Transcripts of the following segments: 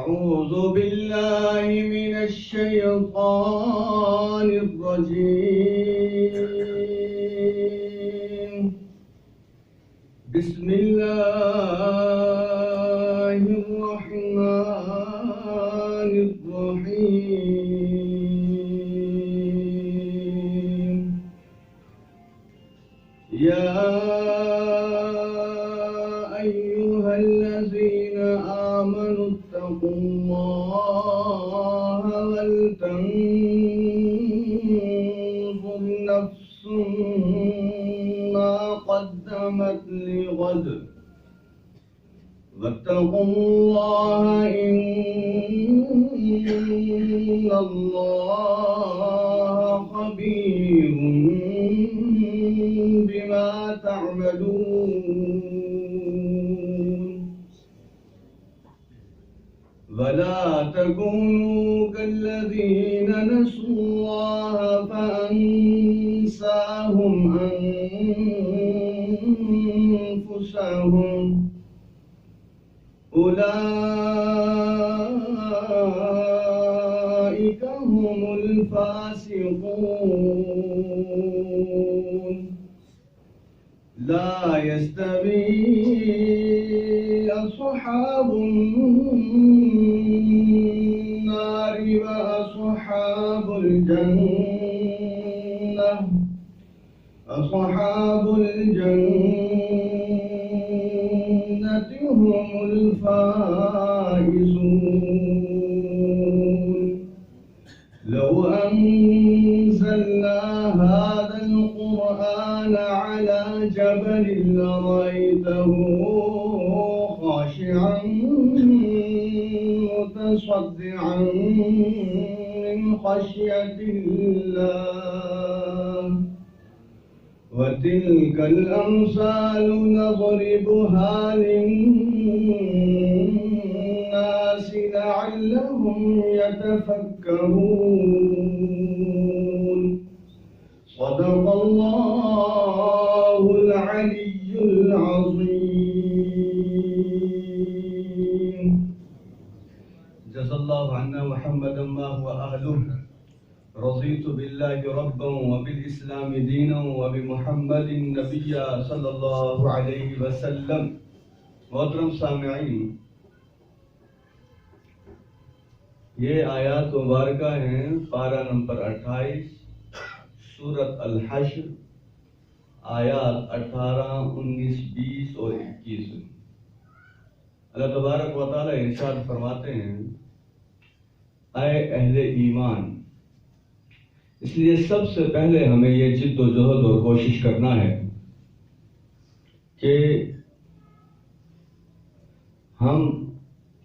أعوذ بالله من الشيطان الرجيم بسم الله الرحمن الرحيم يا أيها الذين آمنوا اتقوا الله ولتنظر نفس ما قدمت لغد واتقوا الله إن الله خبير بما تعملون ولا تكونوا كالذين نسوا الله فأنساهم أنفسهم أولئك هم الفاسقون لا يستوي أصحاب النار وأصحاب الجنة هم الفائزون لو أنزلنا هذا القرآن على جبل لرأيته خاشعا متصدعا من خشية الله وتلك الأمثال نضربها للناس لعلهم يتفكرون صدق الله العلي العظيم جزا الله عنا محمدا ما هو أهله رضيت بالله ربا وبالإسلام دينا وبمحمد نبيا صلی اللہ علیہ وسلم. محترم سامعین، یہ آیات مبارکہ ہیں پارہ نمبر 28 سورۃ الحشر، آیات 18، 19، 20 اور 21. اللہ تبارک و تعالی ارشاد فرماتے ہیں، اے اہل ایمان، اس لیے سب سے پہلے ہمیں یہ جد و جہد اور کوشش کرنا ہے کہ ہم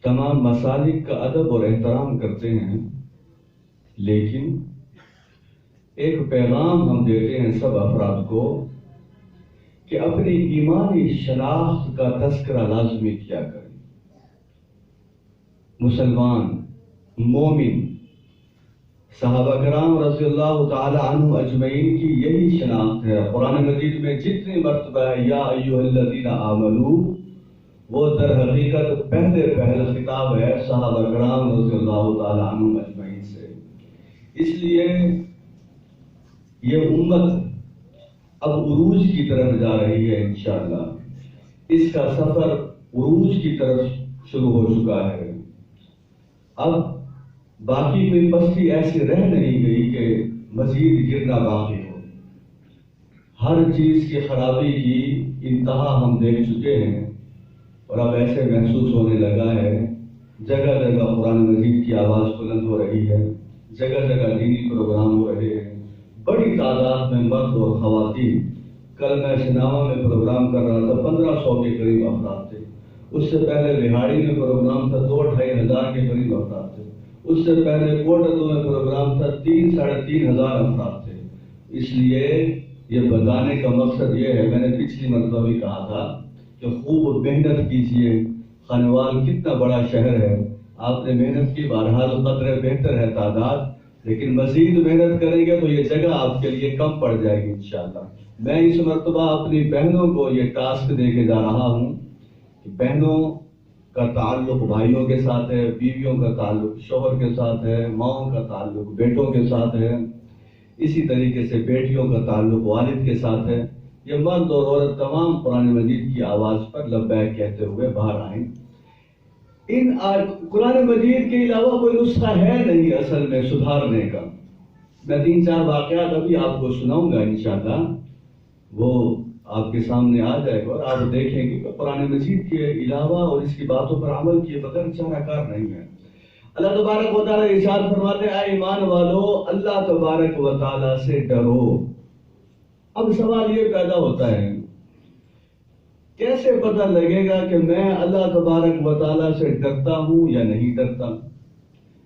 تمام مسالک کا ادب اور احترام کرتے ہیں، لیکن ایک پیغام ہم دیتے ہیں سب افراد کو کہ اپنی ایمانی شناخت کا تذکرہ لازمی کیا کریں. مسلمان، مومن، صحابہ کرام رضی اللہ تعالی عنہ اجمعین کی یہی شناخت ہے. قرآن مجید میں جتنی مرتبہ ہے یا ایھا الذین آمنو، وہ در حقیقت پہلے خطاب ہے صحابہ کرام رضی اللہ تعالی عنہ اجمعین سے. اس لیے یہ امت اب عروج کی طرف جا رہی ہے. انشاءاللہ اس کا سفر عروج کی طرف شروع ہو چکا ہے. اب باقی کوئی پستی ایسی رہ نہیں گئی کہ مزید گرنا باقی ہو. ہر چیز کی خرابی کی انتہا ہم دیکھ چکے ہیں، اور اب ایسے محسوس ہونے لگا ہے جگہ جگہ قرآن مجید کی آواز بلند ہو رہی ہے، جگہ جگہ دینی پروگرام ہو رہے ہیں، بڑی تعداد میں مرد اور خواتین. کل میں سناوا میں پروگرام کر رہا تھا، 1500 کے قریب افراد تھے. اس سے پہلے بہاڑی میں پروگرام تھا، 2-2.5 ہزار کے قریب افراد تھے. اس سے پہلے کوٹدو میں پروگرام تھا، 3-3.5 ہزار افراد تھے. اس لیے یہ بتانے کا مقصد یہ ہے، میں نے پچھلی مرتبہ بھی کہا تھا کہ خوب محنت کیجئے. خانوال کتنا بڑا شہر ہے، آپ نے محنت کی، بہرحال قدر بہتر ہے تعداد، لیکن مزید محنت کریں گے تو یہ جگہ آپ کے لیے کم پڑ جائے گی انشاءاللہ. میں اس مرتبہ اپنی بہنوں کو یہ ٹاسک دے کے جا رہا ہوں کہ بہنوں کا تعلق بھائیوں کے ساتھ ہے، بیویوں کا تعلق شوہر کے ساتھ ہے، ماؤں کا تعلق بیٹوں کے ساتھ ہے، اسی طریقے سے بیٹیوں کا تعلق والد کے ساتھ ہے۔ یہ مرد اور عورت تمام قرآن مجید کی آواز پر لبیک کہتے ہوئے باہر آئیں۔ قرآن مجید کے علاوہ کوئی نسخہ ہے نہیں اصل میں سدھارنے کا۔ میں 3-4 واقعات ابھی آپ کو سناؤں گا انشاءاللہ، وہ آپ کے سامنے آ جائے گا اور آپ دیکھیں گے کہ قرآن مجید کے علاوہ اور اس کی باتوں پر عمل کیے بغیر چارہ کار نہیں ہے۔ اللہ تبارک و تعالیٰ ارشاد فرماتے ہیں، اے ایمان والو اللہ تبارک و تعالیٰ سے ڈرو۔ اب سوال یہ پیدا ہوتا ہے، کیسے پتہ لگے گا کہ میں اللہ تبارک و تعالیٰ سے ڈرتا ہوں یا نہیں ڈرتا؟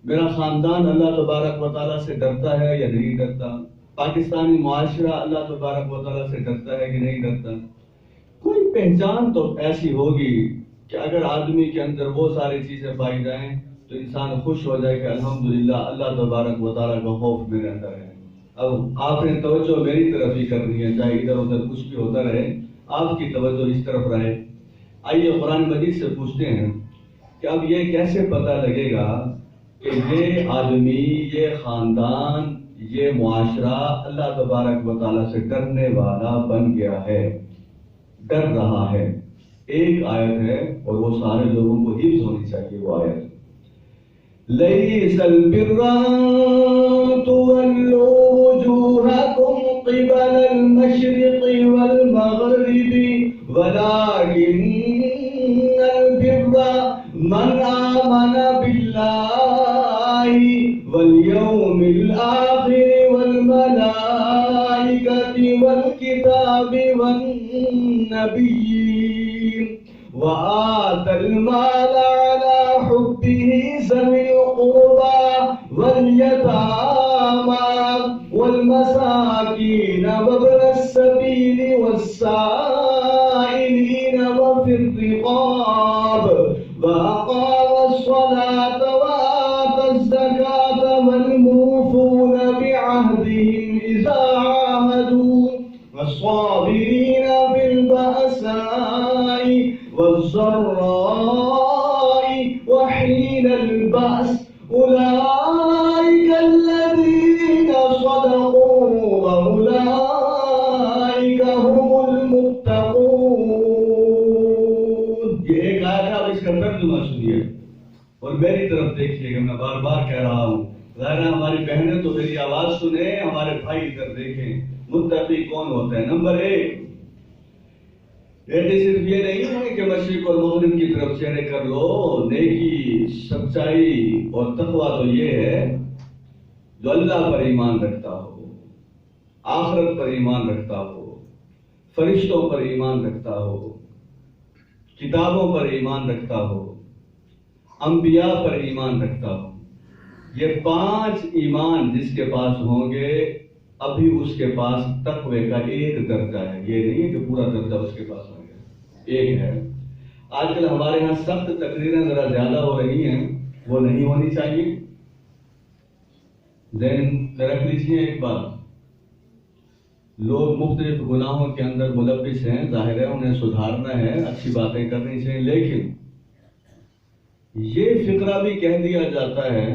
میرا خاندان اللہ تبارک و تعالیٰ سے ڈرتا ہے یا نہیں ڈرتا؟ پاکستانی معاشرہ اللہ تبارک و تعالیٰ سے ڈرتا ہے کہ نہیں ڈرتا؟ کوئی پہچان تو ایسی ہوگی کہ اگر آدمی کے اندر وہ ساری چیزیں پائی جائیں تو انسان خوش ہو جائے کہ الحمدللہ اللہ تبارک و تعالیٰ کا خوف میرے اندر ہے۔ اب آپ نے توجہ میری طرف ہی کرنی ہے، چاہے ادھر ادھر کچھ بھی ہوتا رہے، آپ کی توجہ اس طرف رہے۔ آئیے قرآن مجید سے پوچھتے ہیں کہ اب یہ کیسے پتہ لگے گا کہ یہ آدمی، یہ خاندان، یہ معاشرہ اللہ تبارک و تعالیٰ سے ڈرنے والا بن گیا ہے، ڈر رہا ہے؟ ایک آیت ہے اور وہ سارے لوگوں کو حفظ ہونی چاہیے، وہ آیت لَيْسَ الْبِرَّ أَن تُوَلُّوا وُجُوهَكُمْ قِبَلَ الْمَشْرِقِ وَالْمَغْرِبِ وَلَكِنَّ الْبِرَّ مَنْ آمَنَ بِاللَّهِ وَالْيَوْمِ الْآخِرِ وَالْمَلَائِكَةِ وَالْكِتَابِ وَالنَّبِيِّينَ وَآتَى الْمَالَ عَلَى حُبِّهِ ذَوِي الْقُرْبَى وَالْيَتَامَى وَالْمَسَاكِينَ وَابْنَ السَّبِيلِ وَالسَّائِلِينَ وَفِي الرِّقَابِ وَأَقَامَ الصَّلَاةَ وَآتَى الزَّكَاةَ وَالْمُوفُونَ بِعَهْدِهِمْ إِذَا عَاهَدُوا وَالصَّابِرِينَ فِي الْبَأْسَاءِ وَالضَّرَّاءِ وَحِينَ الْبَأْسِ أُولَئِكَ الَّذِينَ صَدَقُوا وَأُولَئِكَ هُمُ الْمُتَّقُونَ۔ یہ ایک آیت ہے، اب اس کا ترجمہ سنیے اور میری طرف دیکھیے گا، میں بار بار کہہ رہا ہوں، ظاہر ہے ہماری بہنیں تو میری آواز سنیں، ہمارے بھائی ادھر دیکھیں۔ متقی کون ہوتے ہیں؟ نمبر 1، صرف یہ نہیں ہے کہ مشرق اور مغرب کی طرف چہرے کر لو، نیکی، سچائی اور تقویٰ تو یہ ہے جو اللہ پر ایمان رکھتا ہو، آخرت پر ایمان رکھتا ہو، فرشتوں پر ایمان رکھتا ہو، کتابوں پر ایمان رکھتا ہو، انبیاء پر ایمان رکھتا ہو۔ یہ 5 ایمان جس کے پاس ہوں گے ابھی اس کے پاس تقوی کا ایک درجہ ہے، یہ نہیں ہے کہ پورا درجہ اس کے پاس ہو گیا، ایک ہے۔ آج کل ہمارے ہاں سخت تقریریں ذرا زیادہ ہو رہی ہیں، وہ نہیں ہونی چاہیے۔ ذہن میں رکھ لیجیے ایک بات، لوگ مختلف گناہوں کے اندر ملوث ہیں، ظاہر ہے انہیں سدھارنا ہے، اچھی باتیں کرنی چاہیے، لیکن یہ فقرہ بھی کہہ دیا جاتا ہے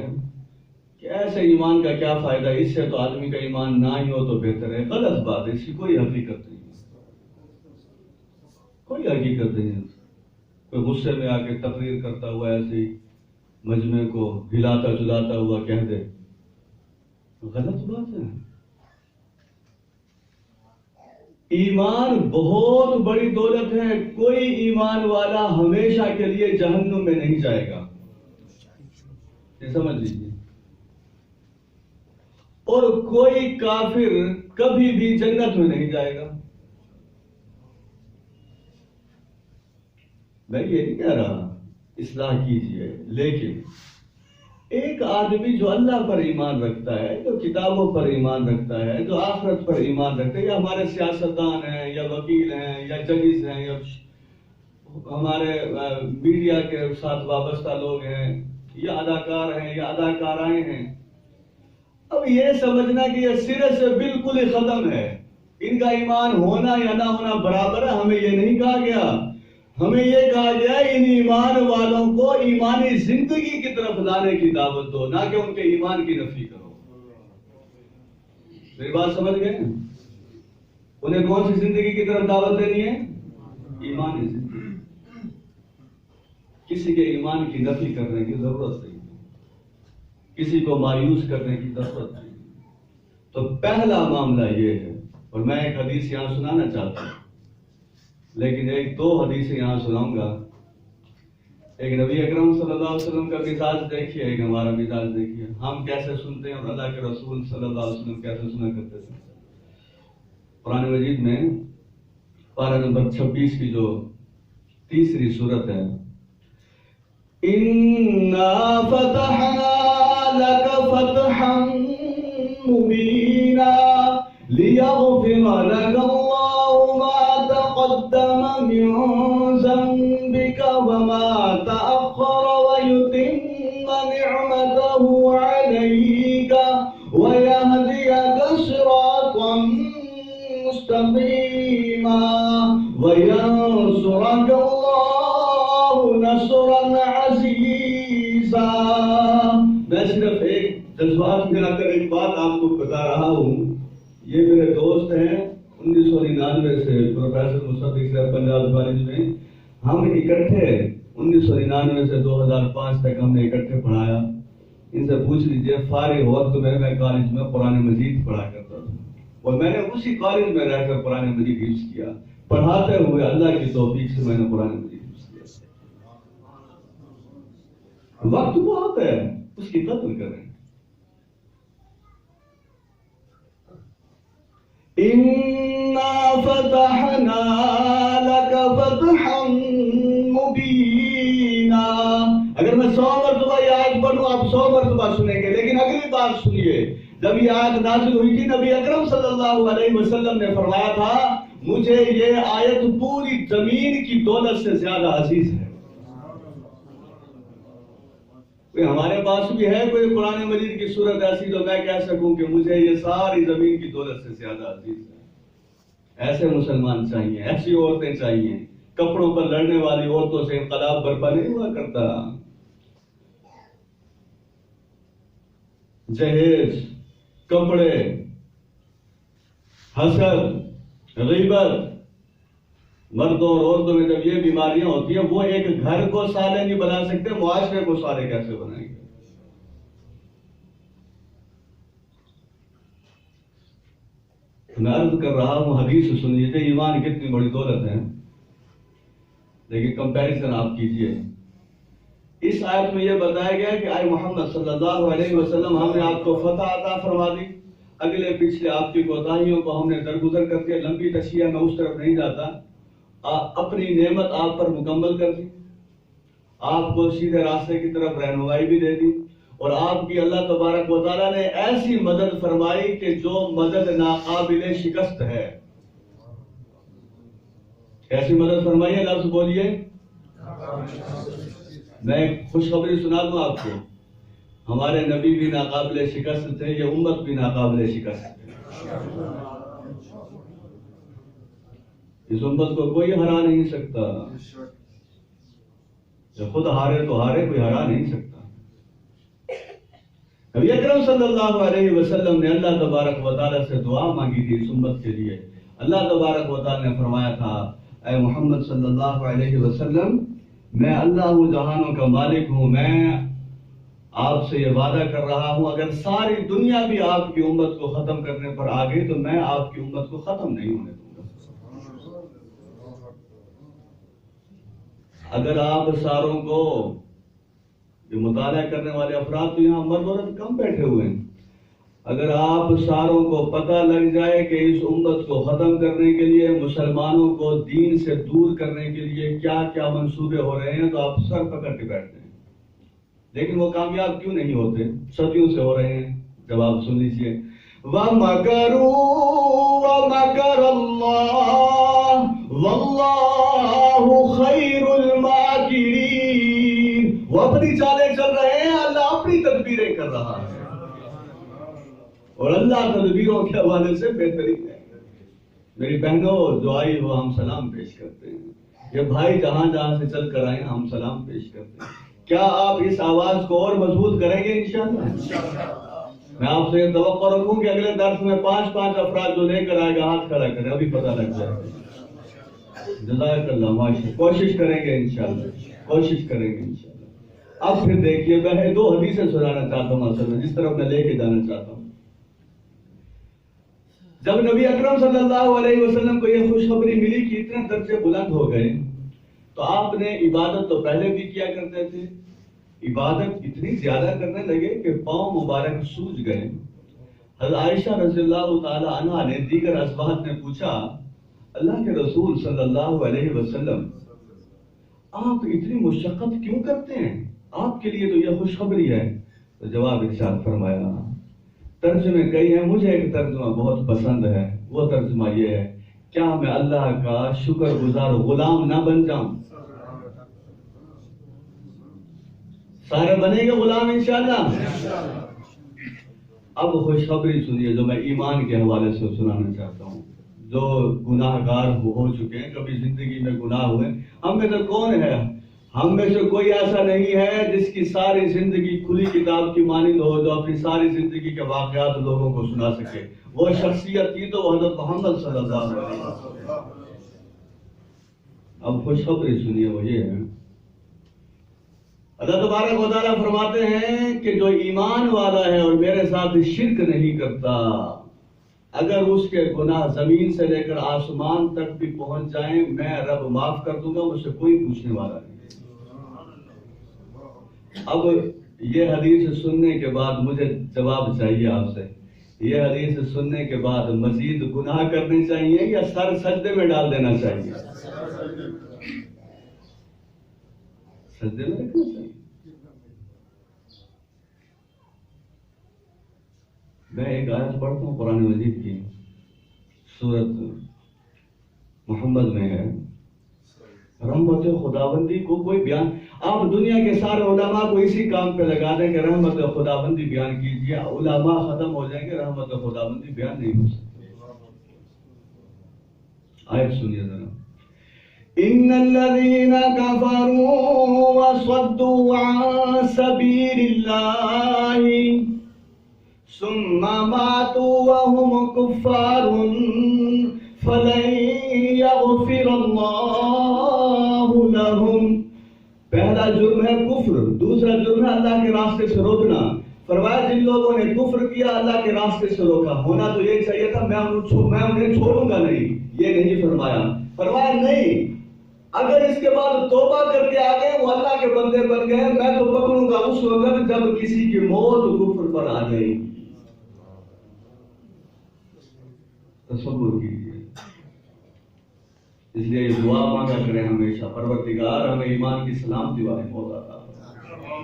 کہ ایسے ایمان کا کیا فائدہ، اس سے تو آدمی کا ایمان نہ ہی ہو تو بہتر ہے۔ غلط بات ہے، اس کی کوئی حقیقت نہیں ہے، کوئی حقیقت نہیں ہے۔ کوئی غصے میں آ کے تقریر کرتا ہوا ایسے ہی مجمع کو ہلاتا جلاتا ہوا کہہ دے، غلط بات ہے۔ ایمان بہت بڑی دولت ہے، کوئی ایمان والا ہمیشہ کے لیے جہنم میں نہیں جائے گا، یہ سمجھ لیجیے، اور کوئی کافر کبھی بھی جنت میں نہیں جائے گا۔ میں یہ نہیں کہہ رہا اصلاح کیجیے، لیکن ایک آدمی جو اللہ پر ایمان رکھتا ہے، جو کتابوں پر ایمان رکھتا ہے، جو آخرت پر ایمان رکھتا ہے، یا ہمارے سیاستدان ہیں یا وکیل ہیں یا ججز ہیں یا ہمارے میڈیا کے ساتھ وابستہ لوگ ہیں یا اداکار ہیں یا اداکارائیں ہیں، اب یہ سمجھنا کہ یہ سرے سے بالکل ہی ختم ہے، ان کا ایمان ہونا یا نہ ہونا برابر ہے، ہمیں یہ نہیں کہا گیا۔ ہمیں یہ کہا گیا ان ایمان والوں کو ایمانی زندگی کی طرف لانے کی دعوت دو، نہ کہ ان کے ایمان کی نفی کرو۔ میری بات سمجھ گئے؟ انہیں کون سی زندگی کی طرف دعوت دینی ہے؟ ایمانی زندگی۔ کسی کے ایمان کی نفی کرنے کی ضرورت نہیں، کسی کو مایوس کرنے کی ضرورت نہیں۔ تو پہلا معاملہ یہ ہے، اور میں ایک حدیث یہاں سنانا چاہتا ہوں، لیکن ایک دو حدیثیں یہاں سناؤں گا۔ ایک نبی اکرم صلی اللہ علیہ وسلم کا مزاج دیکھیے، ایک ہمارا مزاج دیکھیے، ہم کیسے سنتے ہیں اور اللہ کے رسول صلی اللہ علیہ وسلم کیسے سنا کرتے تھے۔ قرآن مجید میں پارہ نمبر 26 کی جو تیسری سورت ہے، اِنَّا فَتَحْنَا لَكَ فَتْحًا مُبِينًا لِيَغْفِرَ لَكَ اللَّهُ مَا تَقَدَّمَ مِن ذَنبِكَ وَمَا تَأَخَّرَ وَيُتِمَّ نِعْمَتَهُ عَلَيْكَ وَيَهْدِيَكَ صِرَاطًا مُسْتَقِيمًا وَيَنصُرَكَ اللَّهُ نَصْرًا عَزِيزًا۔ میں صرف ایک جذبات میں آ کر ایک بات آپ کو بتا رہا ہوں۔ یہ میرے دوست ہیں 1999 سے پروفیسر مصدق صاحب پنجاب کالج میں، ہم اکٹھے 1999 سے 2005 تک ہم نے اکٹھے پڑھایا۔ ان سے پوچھ لیجئے، فارغ وقت میں کالج میں قرآن مجید پڑھا کرتا تھا، اور میں نے اسی کالج میں رہ کر قرآن مجید حفظ کیا۔ پڑھاتے ہوئے اللہ کی توفیق سے میں نے قرآن مجید حفظ کیا۔ وقت بہت ہے، اس کی قدر کریں۔ اِنَّا فَتَحْنَا لَكَ فَتْحًا مُبِينًا۔ اگر میں 100 مرتبہ یہ آیت پڑھوں آپ 100 مرتبہ سنیں گے، لیکن اگلی بات سنیے۔ جب یہ آیت نازل ہوئی تھی، نبی اکرم صلی اللہ علیہ وسلم نے فرمایا تھا، مجھے یہ آیت پوری زمین کی دولت سے زیادہ عزیز ہے۔ ہمارے پاس بھی ہے کوئی قرآن مجید کی صورت ایسی تو میں کہہ سکوں کہ مجھے یہ ساری زمین کی دولت سے زیادہ عزیز ہے؟ ایسے مسلمان چاہیے، ایسی عورتیں چاہیے۔ کپڑوں پر لڑنے والی عورتوں سے انقلاب برپا نہیں ہوا کرتا۔ جہیز، کپڑے، حسد، غیبت، مردوں اور عورتوں میں جب یہ بیماریاں ہوتی ہیں، وہ ایک گھر کو صالح نہیں بنا سکتے، معاشرے کو صالح کیسے بنائیں گے؟ میں عرض کر رہا ہوں، حدیث سن لیجیے، ایمان کتنی بڑی دولت ہے، لیکن کمپیریزن آپ کیجئے۔ اس آیت میں یہ بتایا گیا کہ اے محمد صلی اللہ علیہ وسلم، ہم نے آپ کو فتح عطا فرما دی، اگلے پچھلے آپ کی کوتاہیوں کو ہم نے درگزر کر کے، لمبی تشریح میں اس طرف نہیں جاتا، اپنی نعمت آپ پر مکمل کر دی، آپ کو سیدھے راستے کی طرف رہنمائی بھی دے دی، اور آپ کی اللہ تبارک و تعالیٰ نے ایسی مدد فرمائی کہ جو مدد ناقابل شکست ہے۔ ایسی مدد فرمائی ہے، لفظ بولیے۔ میں ایک خوشخبری سنا دوں آپ کو، ہمارے نبی بھی ناقابل شکست تھے، یہ امت بھی ناقابل شکست ہے۔ اس امت کو کوئی ہرا نہیں سکتا، جب خود ہارے تو ہارے، کوئی ہرا نہیں سکتا۔ نبی اکرم صلی اللہ علیہ وسلم نے اللہ تبارک و تعالیٰ سے دعا مانگی تھی اس امت کے لیے۔ اللہ تبارک و تعالیٰ نے فرمایا تھا، اے محمد صلی اللہ علیہ وسلم، میں اللہ جہانوں کا مالک ہوں، میں آپ سے یہ وعدہ کر رہا ہوں، اگر ساری دنیا بھی آپ کی امت کو ختم کرنے پر آ گئی تو میں آپ کی امت کو ختم نہیں ہونے دوں گا۔ اگر آپ ساروں کو، جو مطالعہ کرنے والے افراد تو یہاں مرد عورت کم بیٹھے ہوئے ہیں، اگر آپ ساروں کو پتہ لگ جائے کہ اس امت کو ختم کرنے کے لیے، مسلمانوں کو دین سے دور کرنے کے لیے کیا کیا منصوبے ہو رہے ہیں، تو آپ سر پکڑ کے بیٹھتے ہیں، لیکن وہ کامیاب کیوں نہیں ہوتے؟ صدیوں سے ہو رہے ہیں۔ جب آپ سن لیجیے، وَمَكَرُوا وَمَكَرَ اللَّهُ وَاللَّهُ خَيْرُ الْمَاكِرِينَ۔ وہ اپنی چالیں چل رہے ہیں، اللہ اپنی تدبیریں کر رہا ہے، اور اللہ تدبیروں کے حوالے سے بہترین ہے۔ میری بہنوں جو آئی وہ ہم سلام پیش کرتے ہیں۔ یہ بھائی جہاں جہاں سے چل کر آئے ہم سلام پیش کرتے ہیں. کیا آپ اس آواز کو اور مضبوط کریں گے انشاءاللہ؟ میں آپ سے توقع رکھوں کہ اگلے درس میں 5 افراد جو لے کر آئے گا ہاتھ کھڑا کریں، ابھی پتہ لگ جائے گا. جزاک اللہ ماشاءاللہ. کوشش کریں گے انشاءاللہ، کوشش کریں گے انشاءاللہ. اب پھر دیکھیے میں 2 حدیثیں سنانا چاہتا ہوں اصل میں، جس طرف میں لے کے جانا چاہتا ہوں. جب نبی اکرم صلی اللہ علیہ وسلم کو یہ خوشخبری ملی کہ اتنے درجے بلند ہو گئے تو آپ نے عبادت تو پہلے بھی کیا کرتے تھے، عبادت اتنی زیادہ کرنے لگے کہ پاؤں مبارک سوج گئے. حضرت عائشہ رضی اللہ تعالی عنہا نے دیگر ازواج نے پوچھا اللہ کے رسول صلی اللہ علیہ وسلم آپ اتنی مشقت کیوں کرتے ہیں، آپ کے لیے تو یہ خوشخبری ہے. تو جواب ارشاد فرمایا، ترجمے کئی ہیں، مجھے ایک ترجمہ بہت پسند ہے. وہ ترجمہ یہ ہے، کیا میں اللہ کا شکر گزار غلام نہ بن جاؤں؟ سارے بنیں گے غلام انشاءاللہ. اب خوشخبری سنیے جو میں ایمان کے حوالے سے سنانا چاہتا ہوں. جو گناہ گار ہو چکے ہیں، کبھی زندگی میں گناہ ہوئے، ہم میں سے کون ہے، ہم میں سے کوئی ایسا نہیں ہے جس کی ساری زندگی کھلی کتاب کی مانند ہو، جو اپنی ساری زندگی کے واقعات لوگوں کو سنا سکے. وہ شخصیت تھی تو وہ حضرت محمد صلی اللہ علیہ وسلم. اب خوشخبری سنیے، وہ یہ ہے، اللہ تبارک و تعالیٰ فرماتے ہیں کہ جو ایمان والا ہے اور میرے ساتھ شرک نہیں کرتا، اگر اس کے گناہ زمین سے لے کر آسمان تک بھی پہنچ جائیں میں رب معاف کر دوں گا، مجھ سے کوئی پوچھنے والا نہیں. اب یہ حدیث سننے کے بعد مجھے جواب چاہیے آپ سے، یہ حدیث سننے کے بعد مزید گناہ کرنے چاہیے یا سر سجدے میں ڈال دینا چاہیے؟ سجدے میں رکھنا چاہیے. میں ایک آیت پڑھتا ہوں قرآن مجید کی، سورت محمد میں ہے. رحمت خداوندی کو کوئی بیان، آپ دنیا کے سارے علماء کو اسی کام پہ لگا دیں کہ رحمت خداوندی بیان کیجیے، علماء ختم ہو جائیں گے، رحمت خداوندی بیان نہیں ہو سکتی. آیت سنیے ذرا. ان الذين كفروا وصدوا عن سبيل الله ثم ماتوا وهم كفار فلن يغفر الله لهم. پہلا جرم ہے کفر، دوسرا جرم ہے اللہ کے راستے سے روکنا. فرمایا جن لوگوں نے کفر کیا اللہ کے راستے سے روکا، ہونا تو یہ چاہیے تھا میں انہیں چھوڑوں گا نہیں، یہ نہیں فرمایا. فرمایا نہیں، اگر اس کے بعد توبہ کر کے آگے وہ اللہ کے بندے بن گئے میں تو پکڑوں گا اس وقت جب کسی کی موت کفر پر آ گئی. تصور کیجیے. اس لیے یہ دعا مانگا کریں ہمیشہ، پروردگار ہمیں ایمان کی سلامتی والے موت عطا فرما.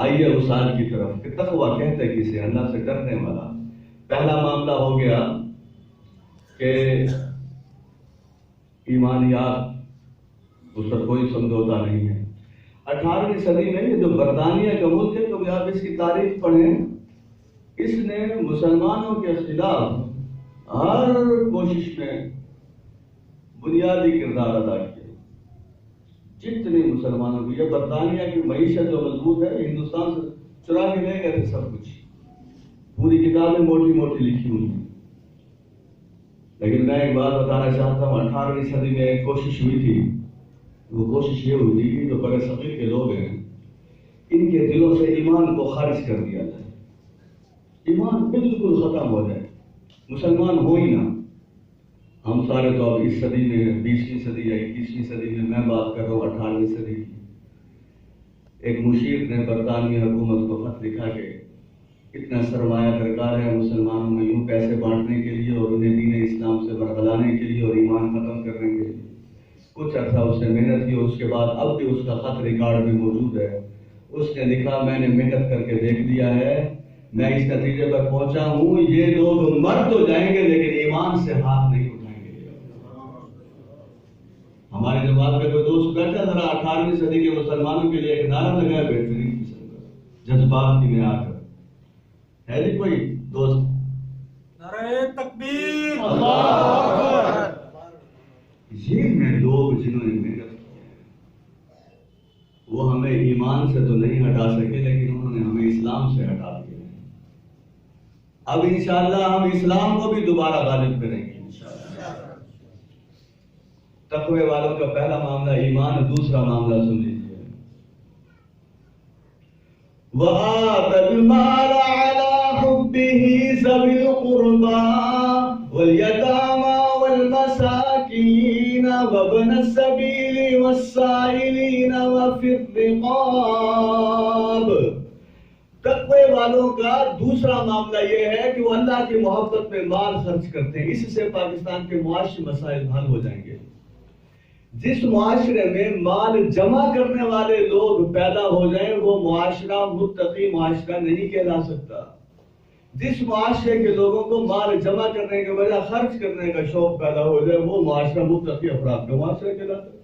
آئیے اس آیت کی طرف کہ تقویٰ کہتے کسے، اللہ سے ڈرنے والا. پہلا معاملہ ہو گیا کہ ایمانیات، اس پر کوئی سمجھوتا نہیں ہے. 18ویں صدی میں یہ جو برطانیہ کا ملک ہے، کبھی آپ اس کی تاریخ پڑھیں، اس نے مسلمانوں کے خلاف ہر کوشش میں بنیادی کردار ادا کیا. جتنے مسلمانوں کو، یہ برطانیہ کی معیشت جو مضبوط ہے ہندوستان سے چرا کے لے گئے تھے سب کچھ، پوری کتابیں موٹی موٹی لکھی ہوئی ہیں. لیکن میں ایک بات بتانا چاہتا ہوں، 18ویں صدی میں ایک کوشش ہوئی تھی. وہ کوشش یہ ہوئی تھی کہ جو بڑے صغیر کے لوگ ہیں ان کے دلوں سے ایمان کو خارج کر دیا جائے، ایمان بالکل ختم ہو جائے، مسلمان ہو ہی نہ. ہم سارے تو اب اس صدی میں 20ویں صدی یا 21ویں صدی میں بات کر رہا ہوں 18ویں صدی کی. ایک مشیر نے برطانوی حکومت کو خط لکھا کہ اتنا سرمایہ درکار ہے مسلمانوں میں یوں پیسے بانٹنے کے لیے اور انہیں دین اسلام سے برگلانے کے لیے اور ایمان ختم کرنے کے لیے. کچھ عرصہ اس نے محنت کی اور اس کے بعد اب بھی اس کا خط ریکارڈ میں موجود ہے. اس نے لکھا میں نے محنت کر کے دیکھ لیا ہے، میں اس نتیجے پر پہنچا ہوں یہ لوگ مر تو جائیں گے لیکن ایمان سے ہاتھ نہیں اٹھائیں گے. ہمارے جماعت کا کوئی دوست بیٹھا ذرا 18ویں صدی کے مسلمانوں کے لیے ایک نعرہ لگا ہے بہترین قسم کا، جذبات کی میں آ کر ہے نہیں کوئی دوست؟ نعرہ تکبیر، اللہ اکبر. یہ ہیں لوگ جنہوں نے محنت کی ہے. وہ ہمیں ایمان سے تو نہیں ہٹا سکے لیکن انہوں نے ہمیں اسلام سے ہٹا دیا. اب انشاءاللہ ہم اسلام کو بھی دوبارہ غالب کریں گے. تقوی والوں کا پہلا معاملہ ایمان، دوسرا معاملہ سن لیجیے. وَآتَى الْمَالَ عَلَى حُبِّهِ ذَوِي الْقُرْبَىٰ وَالْيَتَامَىٰ وَالْمَسَاكِينَ وَابْنَ السَّبِيلِ وَالسَّائِلِينَ وَفِي الرِّقَابِ. تقوی والوں کا دوسرا معاملہ یہ ہے کہ وہ اللہ کی محبت میں مال خرچ کرتے ہیں. اس سے پاکستان کے معاشی مسائل حل ہو جائیں گے. جس معاشرے میں مال جمع کرنے والے لوگ پیدا ہو جائیں وہ معاشرہ متقی معاشرہ نہیں کہلا سکتا. جس معاشرے کے لوگوں کو مال جمع کرنے کے بجائے خرچ کرنے کا شوق پیدا ہو جائے وہ معاشرہ متقی افراد کا معاشرہ کہلاتا ہے.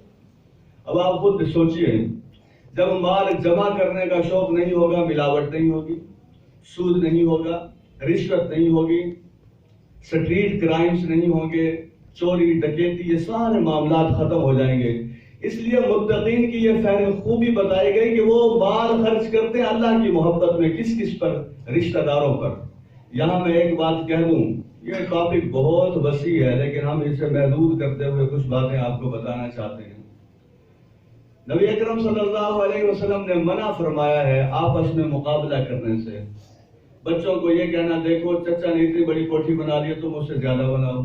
اب آپ خود سوچئے، جب مال جمع کرنے کا شوق نہیں ہوگا، ملاوٹ نہیں ہوگی، سود نہیں ہوگا، رشوت نہیں ہوگی، سٹریٹ کرائمز نہیں ہوں گے، چوری ڈکیتی، یہ سارے معاملات ختم ہو جائیں گے. اس لیے متقین کی یہ فعل خوبی بتائی گئی کہ وہ مال خرچ کرتے ہیں اللہ کی محبت میں. کس کس پر؟ رشتہ داروں پر. یہاں میں ایک بات کہہ دوں، یہ ٹاپک بہت وسیع ہے لیکن ہم اسے محدود کرتے ہوئے کچھ باتیں آپ کو بتانا چاہتے ہیں. نبی اکرم صلی اللہ علیہ وسلم نے منع فرمایا ہے آپس میں مقابلہ کرنے سے. بچوں کو یہ کہنا دیکھو چچا نے اتنی بڑی کوٹھی بنا لی تم اس سے زیادہ بناؤ.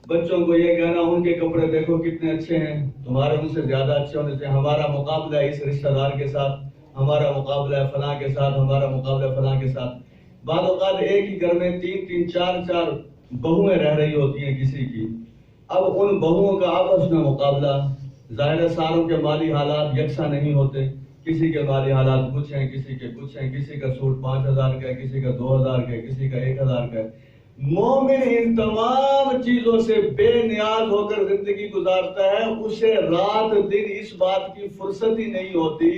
بچوں کو یہ کہنا ان کے کپڑے دیکھو کتنے اچھے ہیں، تمہارے ان سے زیادہ اچھے ہونے سے. ہمارا مقابلہ ہے اس رشتہ دار کے ساتھ، ہمارا مقابلہ ہے فلاں کے ساتھ، ہمارا مقابلہ ہے فلاں کے ساتھ. بعض اوقات ایک ہی گھر میں 3 4 بہویں رہ رہی ہوتی ہیں کسی کی. اب ان بہوؤں کا آپس میں مقابلہ، ظاہر سالوں کے مالی حالات یکساں نہیں ہوتے. کسی کے مالی حالات کچھ ہیں، کسی کے کچھ ہیں، کسی کا سوٹ 5000 کا ہے، کسی کا 2000 کا ہے، کسی کا 1000 کا ہے. مومن ان تمام چیزوں سے بے نیاز ہو کر زندگی گزارتا ہے. اسے رات دن اس بات کی فرصت ہی نہیں ہوتی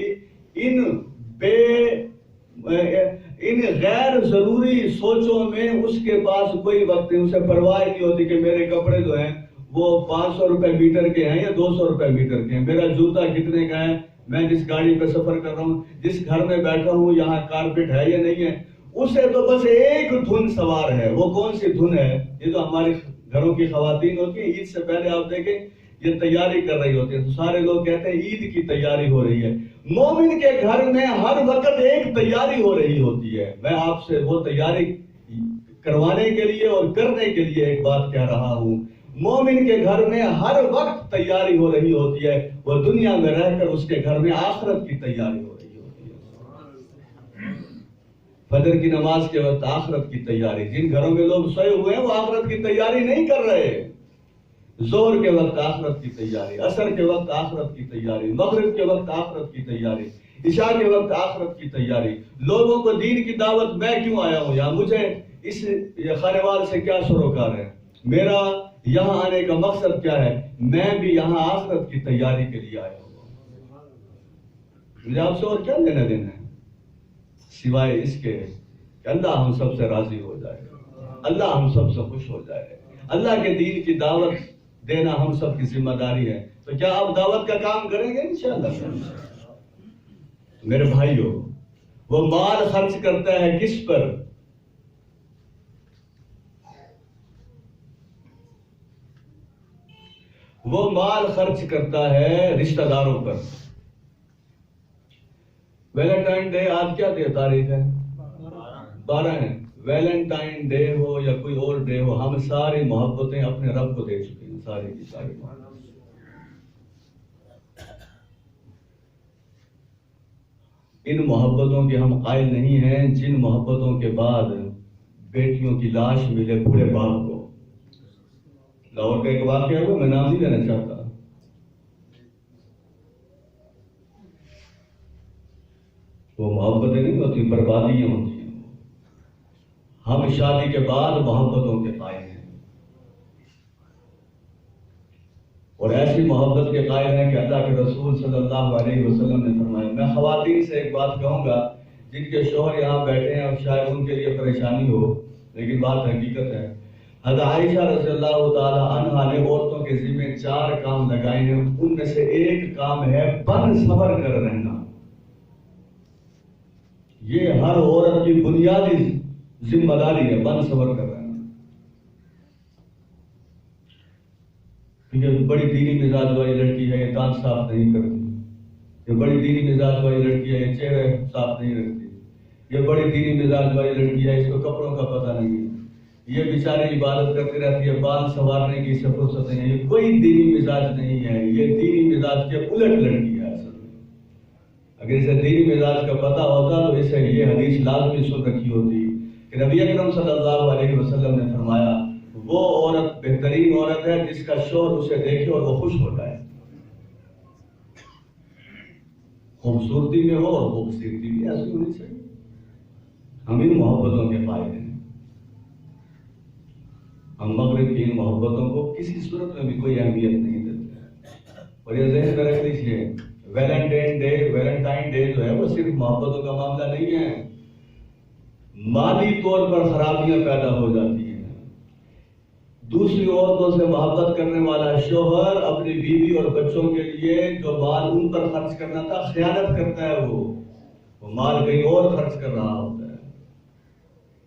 ان غیر ضروری سوچوں میں اس کے پاس کوئی وقت نہیں. اسے پرواہ نہیں ہوتی کہ میرے کپڑے جو ہیں وہ 500 روپے میٹر کے ہیں یا 200 روپے میٹر کے ہیں، میرا جوتا کتنے کا ہے، میں جس گاڑی پہ سفر کر رہا ہوں، جس گھر میں بیٹھا ہوں یہاں کارپیٹ ہے یا نہیں ہے. اسے تو بس ایک دھن سوار ہے. وہ کون سی دھن ہے؟ یہ تو ہماری گھروں کی خواتین ہوتی ہیں، عید سے پہلے آپ دیکھیں یہ تیاری کر رہی ہوتی ہے تو سارے لوگ کہتے ہیں عید کی تیاری ہو رہی ہے. مومن کے گھر میں ہر وقت ایک تیاری ہو رہی ہوتی ہے. میں آپ سے وہ تیاری کروانے کے لیے اور کرنے کے لیے ایک بات کہہ رہا ہوں. مومن کے گھر میں ہر وقت تیاری ہو رہی ہوتی ہے. وہ دنیا میں رہ کر اس کے گھر میں آخرت کی تیاری ہو رہی ہوتی ہے. فجر کی نماز کے وقت آخرت کی تیاری. جن گھروں میں لوگ سوئے ہوئے ہیں وہ آخرت کی تیاری نہیں کر رہے. ظہر کے وقت آخرت کی تیاری، عصر کے وقت آخرت کی تیاری، مغرب کے وقت آخرت کی تیاری، عشاء کے وقت آخرت کی تیاری. لوگوں کو دین کی دعوت میں کیوں آیا ہوں یہاں، مجھے اس خانوال سے کیا سروکار ہے، میرا یہاں آنے کا مقصد کیا ہے؟ میں بھی یہاں آخرت کی تیاری کے لیے آیا ہوں. مجھے آپ سے اور کیا لینا دینا ہے سوائے اس کے کہ اللہ ہم سب سے راضی ہو جائے، اللہ ہم سب سے خوش ہو جائے. اللہ کے دین کی دعوت دینا ہم سب کی ذمہ داری ہے. تو کیا آپ دعوت کا کام کریں گے؟ انشاءاللہ. میرے بھائیو، وہ مال خرچ کرتا ہے کس پر؟ وہ مال خرچ کرتا ہے رشتہ داروں پر. ویلنٹائن ڈے آج کیا تاریخ ہے؟ 12 ہے. ویلنٹائن ڈے ہو یا کوئی اور ڈے ہو، ہم ساری محبتیں اپنے رب کو دے چکے ہیں، ساری کی ساری. ان محبتوں کے ہم قائل نہیں ہیں جن محبتوں کے بعد بیٹیوں کی لاش ملے بوڑھے باپ کو. لاہور کا ایک واقعہ ہوا، میں نام نہیں لینا چاہتا. وہ محبتیں نہیں ہوتی، بربادیاں ہوتی ہیں. ہم شادی کے بعد محبتوں کے قائل ہیں اور ایسی محبت کے قائل ہیں کہ اللہ کے رسول صلی اللہ علیہ وسلم نے فرمایا. میں خواتین سے ایک بات کہوں گا جن کے شوہر یہاں بیٹھے ہیں اور شاید ان کے لیے پریشانی ہو لیکن بات حقیقت ہے. حضرت عائشہ رضی اللہ تعالی عنہا نے عورتوں کے ذمہ 4 کام لگائے ہیں، ان میں سے ایک کام ہے بن صبر کر رہنا۔ یہ ہر عورت کی بنیادی ذمہ داری ہے، بن صبر کر رہنا۔ کیونکہ بڑی دینی مزاج والی لڑکی ہے، یہ دانت صاف نہیں کرتی، یہ بڑی دینی مزاج والی لڑکی ہے، یہ چہرے صاف نہیں رکھتی، یہ بڑی دینی مزاج والی لڑکی ہے، اس کو کپڑوں کا پتہ نہیں ہے، یہ بیچاری عبادت کرتی رہتی ہے، بال سنوارنے کی اسے فرصت نہیں ہے، یہ کوئی دینی مزاج نہیں ہے، یہ دینی مزاج کے الٹ لڑکی ہے اصل میں۔ اگر اسے دینی مزاج کا پتہ ہوتا تو اسے یہ حدیث لازمی سن رکھی ہوتی کہ نبی اکرم صلی اللہ علیہ وسلم نے فرمایا وہ عورت بہترین عورت ہے جس کا شوہر اسے دیکھے اور وہ خوش ہو جائے، خوبصورتی میں ہو اور خوبصورتی بھی ایسی ہونی چاہیے۔ ہم ان محبتوں کے فائدے ہیں، ہم مغرب کی ان محبتوں کو کسی صورت میں بھی کوئی اہمیت نہیں دیتے۔ اور یہ ذہن میں رکھ لیجیے، ویلنٹائن ڈے جو ہے وہ صرف محبتوں کا معاملہ نہیں ہے، مالی طور پر خرابیاں پیدا ہو جاتی ہیں۔ دوسری عورتوں سے محبت کرنے والا شوہر اپنی بیوی اور بچوں کے لیے جو مال ان پر خرچ کرنا تھا خیانت کرتا ہے، وہ مال کہیں اور خرچ کر رہا ہوتا ہے۔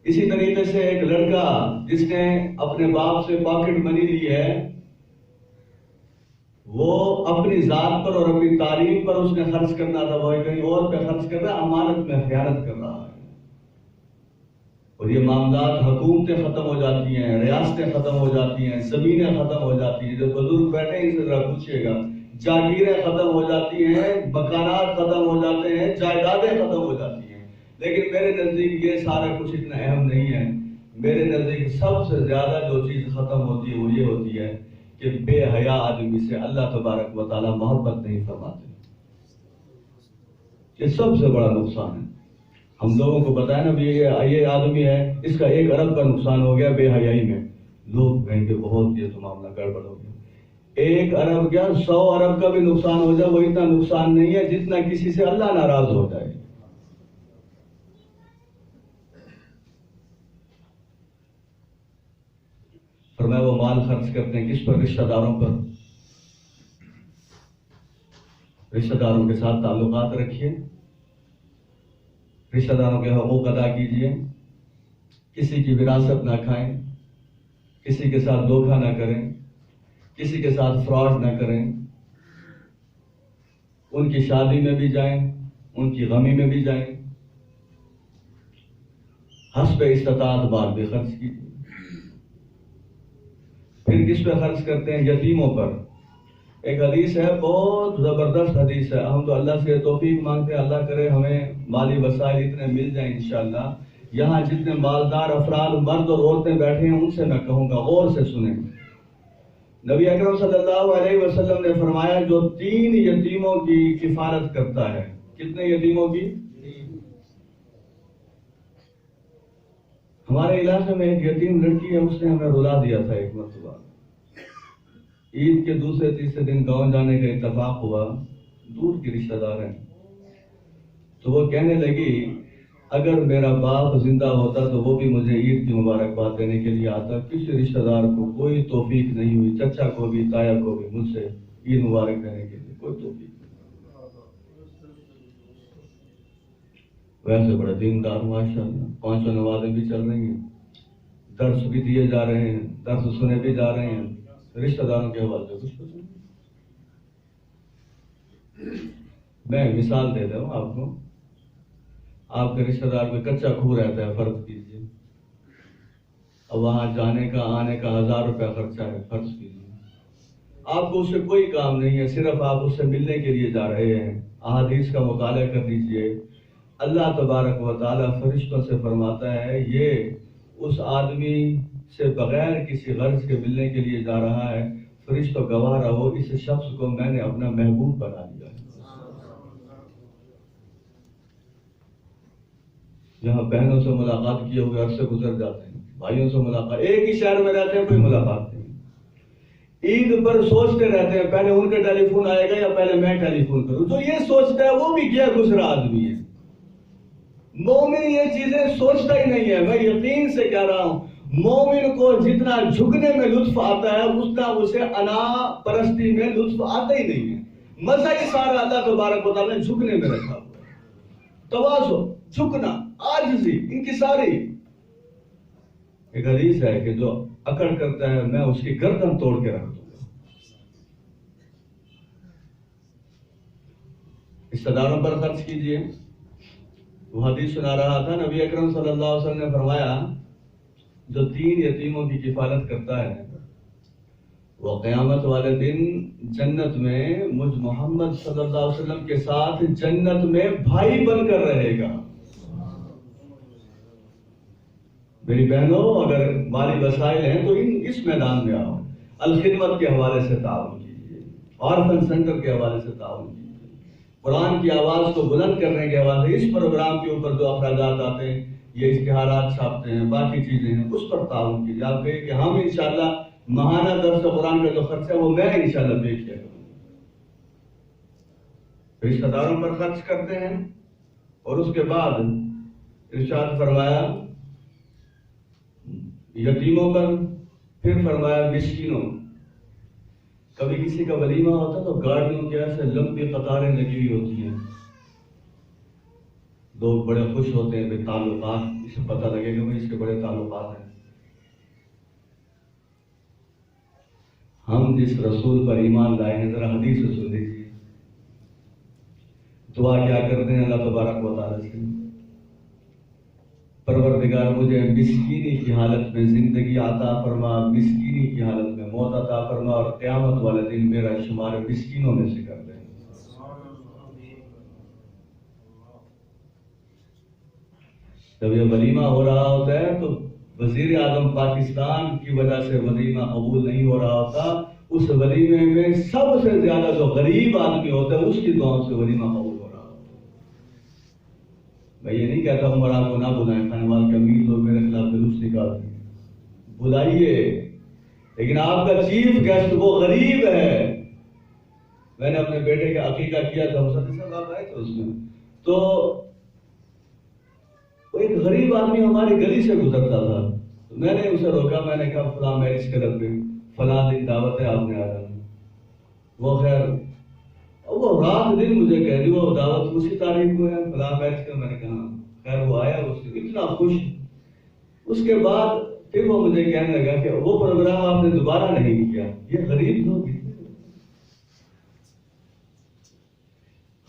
اسی طریقے سے ایک لڑکا جس نے اپنے باپ سے پاکٹ منی لی ہے، وہ اپنی ذات پر اور اپنی تعلیم پر اس نے خرچ کرنا تھا، وہ کہیں اور پہ خرچ کر رہا ہے، امانت میں خیانت کر رہا ہے۔ اور یہ معاملات، حکومتیں ختم ہو جاتی ہیں، ریاستیں ختم ہو جاتی ہیں، زمینیں ختم ہو جاتی ہیں، جو بزرگ بیٹھے ہیں ان سے ذرا پوچھیے گا، جاگیریں ختم ہو جاتی ہیں، مکانات ختم ہو جاتے ہیں، جائیدادیں ختم ہو جاتی ہیں، لیکن میرے نزدیک یہ سارا کچھ اتنا اہم نہیں ہے۔ میرے نزدیک سب سے زیادہ جو چیز ختم ہوتی ہے وہ یہ ہوتی ہے کہ بے حیا آدمی سے اللہ تبارک و تعالیٰ محبت نہیں فرماتے۔ یہ سب سے بڑا نقصان ہے۔ ہم لوگوں کو بتائیں نا، یہ آدمی ہے، اس کا 1 ارب کا نقصان ہو گیا بے حیائی میں، لوگ کہیں گے بہت یہ تو معاملہ گڑبڑ ہو گیا۔ 1 ارب کیا 100 ارب کا بھی نقصان ہو جائے وہ اتنا نقصان نہیں ہے جتنا کسی سے اللہ ناراض ہو جائے۔ فرمایا وہ مال خرچ کرتے ہیں کس پر؟ رشتہ داروں پر۔ رشتہ داروں کے ساتھ تعلقات رکھیے، رشتہ داروں کے حقوق ادا کیجیے، کسی کی وراثت نہ کھائیں، کسی کے ساتھ دھوکہ نہ کریں، کسی کے ساتھ فراڈ نہ کریں، ان کی شادی میں بھی جائیں، ان کی غمی میں بھی جائیں، حسب استطاعت مال بھی خرچ کیجیے۔ پھر کس پہ خرچ کرتے ہیں؟ یتیموں پر۔ ایک حدیث ہے، بہت زبردست حدیث ہے، ہم تو اللہ سے توفیق مانگتے ہیں، اللہ کرے ہمیں مالی وسائل اتنے مل جائیں انشاءاللہ۔ یہاں جتنے مالدار افراد مرد اور عورتیں بیٹھے ہیں ان سے میں کہوں گا غور سے سنیں۔ نبی اکرم صلی اللہ علیہ وسلم نے فرمایا جو 3 یتیموں کی کفالت کرتا ہے، کتنے یتیموں کی؟ ہمارے علاقے میں ایک یتیم لڑکی ہے، اس نے ہمیں رلا دیا تھا ایک مرتبہ۔ عید کے دوسرے تیسرے دن گاؤں جانے کا اتفاق ہوا، دور کی رشتہ دار ہیں، تو وہ کہنے لگی اگر میرا باپ زندہ ہوتا تو وہ بھی مجھے عید کی مبارکباد دینے کے لیے آتا، کسی رشتہ دار کو کوئی توفیق نہیں ہوئی، چچا کو بھی تایا کو بھی مجھ سے عید مبارک دینے کے لیے کوئی توفیق نہیں۔ ویسے بڑا دیندار ماشاءاللہ، 5 نمازیں بھی چل رہی ہیں، درس بھی دیے جا رہے ہیں، درس سنے بھی جا رہے ہیں، رشتہ داروں کے حوالے سے کچھ نہیں۔ میں مثال دے دوں آپ کو، آپ کے رشتہ دار میں کچا کھو رہتا ہے، فرض کیجیے، اب وہاں جانے کا آنے کا 1000 روپے خرچہ ہے، فرض کیجیے، آپ کو اس سے کوئی کام نہیں ہے، صرف آپ اس سے ملنے کے لیے جا رہے ہیں۔ احادیث کا مطالعہ کر لیجیے، اللہ تبارک و تعالیٰ فرشتوں سے فرماتا ہے یہ اس آدمی سے بغیر کسی غرض کے ملنے کے لیے جا رہا ہے، فرشتوں گواہ رہو اس شخص کو میں نے اپنا محبوب بنا لیا ہے۔ یہاں بہنوں سے ملاقات کیے ہوئے عرصے گزر جاتے ہیں، بھائیوں سے ملاقات، ایک ہی شہر میں رہتے ہیں کوئی ملاقات نہیں، عید پر سوچتے رہتے ہیں پہلے ان کا ٹیلی فون آئے گا یا پہلے میں ٹیلی فون کروں۔ جو یہ سوچتا ہے وہ بھی کیا گزرا آدمی ہے۔ مومن یہ چیزیں سوچتا ہی نہیں ہے، میں یقین سے کہہ رہا ہوں، مومن کو جتنا جھکنے میں لطف آتا ہے اتنا اسے انا پرستی میں لطف آتا ہی نہیں ہے. مزہ ہی سارا اللہ تبارک و تعالیٰ نے جھکنے میں رکھا ہوا ہے. تواضع، جھکنا، عاجزی، انکساری. ایک حدیث ہے کہ جو اکڑ کرتا ہے میں اس کی گردن توڑ کے رکھ دوں گا. رشتہ داروں پر خرچ کیجئے. وہ حدیث سنا رہا تھا، نبی اکرم صلی اللہ علیہ وسلم نے فرمایا جو 3 یتیموں کی کفالت کرتا ہے وہ قیامت والے دن جنت میں مجھ محمد صلی اللہ علیہ وسلم کے ساتھ جنت میں بھائی بن کر رہے گا. میری بہنوں، اگر مالی وسائل ہیں تو اس میدان میں آؤ. الخدمت کے حوالے سے تعاون کیجیے، آرفن سینٹر کے حوالے سے تعاون کیجیے، قرآن کی آواز کو بلند کرنے کے حوالے سے اس پروگرام کے اوپر جو افرادات آتے ہیں، یہ اشتہارات چھاپتے ہیں، باقی چیزیں ہیں، اس پر تعاون کیجیے. آپ کہیں کہ ہم انشاءاللہ ماہانہ درس قرآن کا جو خرچہ ہے وہ میں انشاءاللہ پے کیا کروں. رشتہ داروں پر خرچ کرتے ہیں اور اس کے بعد ارشاد فرمایا یتیموں پر، پھر فرمایا مسکینوں. کبھی کسی کا ولیمہ ہوتا تو گاڑیوں کے ایسے لمبی قطاریں لگی ہوئی ہوتی ہیں، لوگ بڑے خوش ہوتے ہیں. بھائی تعلقات، اسے پتہ لگے گا اس کے بڑے تعلقات ہیں. ہم جس رسول پر ایمان لائے ہیں ذرا حدیث سن لیجیے. دعا کیا کرتے ہیں اللہ تبارک و تعالیٰ سے؟ پروردگار مجھے مسکینی کی حالت میں زندگی عطا فرما، مسکینی کی حالت میں موت عطا فرما، اور قیامت والے دن میرا شمار مسکینوں میں سے کر دیں. جب یہ ولیمہ ہو رہا ہوتا ہے تو وزیر اعظم پاکستان کی وجہ سے ولیمہ قبول نہیں ہو رہا ہوتا، اس ولیمے میں سب سے زیادہ جو غریب آدمی ہوتا ہے اس کی دعاؤں سے ولیمہ قبول ہو رہا ہوتا ہے. میں یہ نہیں کہتا ہوں مرا کو نہ بلائیں، کھانے والے کے امیر لوگ میرے خلاف جلوس نکالتے ہیں، بلائیے، لیکن آپ کا چیف گیسٹ وہ غریب ہے. میں نے اپنے بیٹے کا عقیقہ کیا تھا، مسلم صاحب آپ آئے تھے اس میں، تو وہ ایک غریب آدمی ہماری گلی سے گزرتا تھا. میں نے اسے روکا، میں نے کہا فلاں میرج کلب میں فلاں دن دعوت ہے، آپ نے آیا. وہ خیر وہ رات دن مجھے کہہ دی وہ دعوت اسی تاریخ کو ہے فلاں میرج کا. میں نے کہا خیر وہ آیا، اس سے اتنا خوش. اس کے بعد پھر وہ مجھے کہنے لگا کہ وہ پروگرام آپ نے دوبارہ نہیں کیا. یہ غریب لوگ،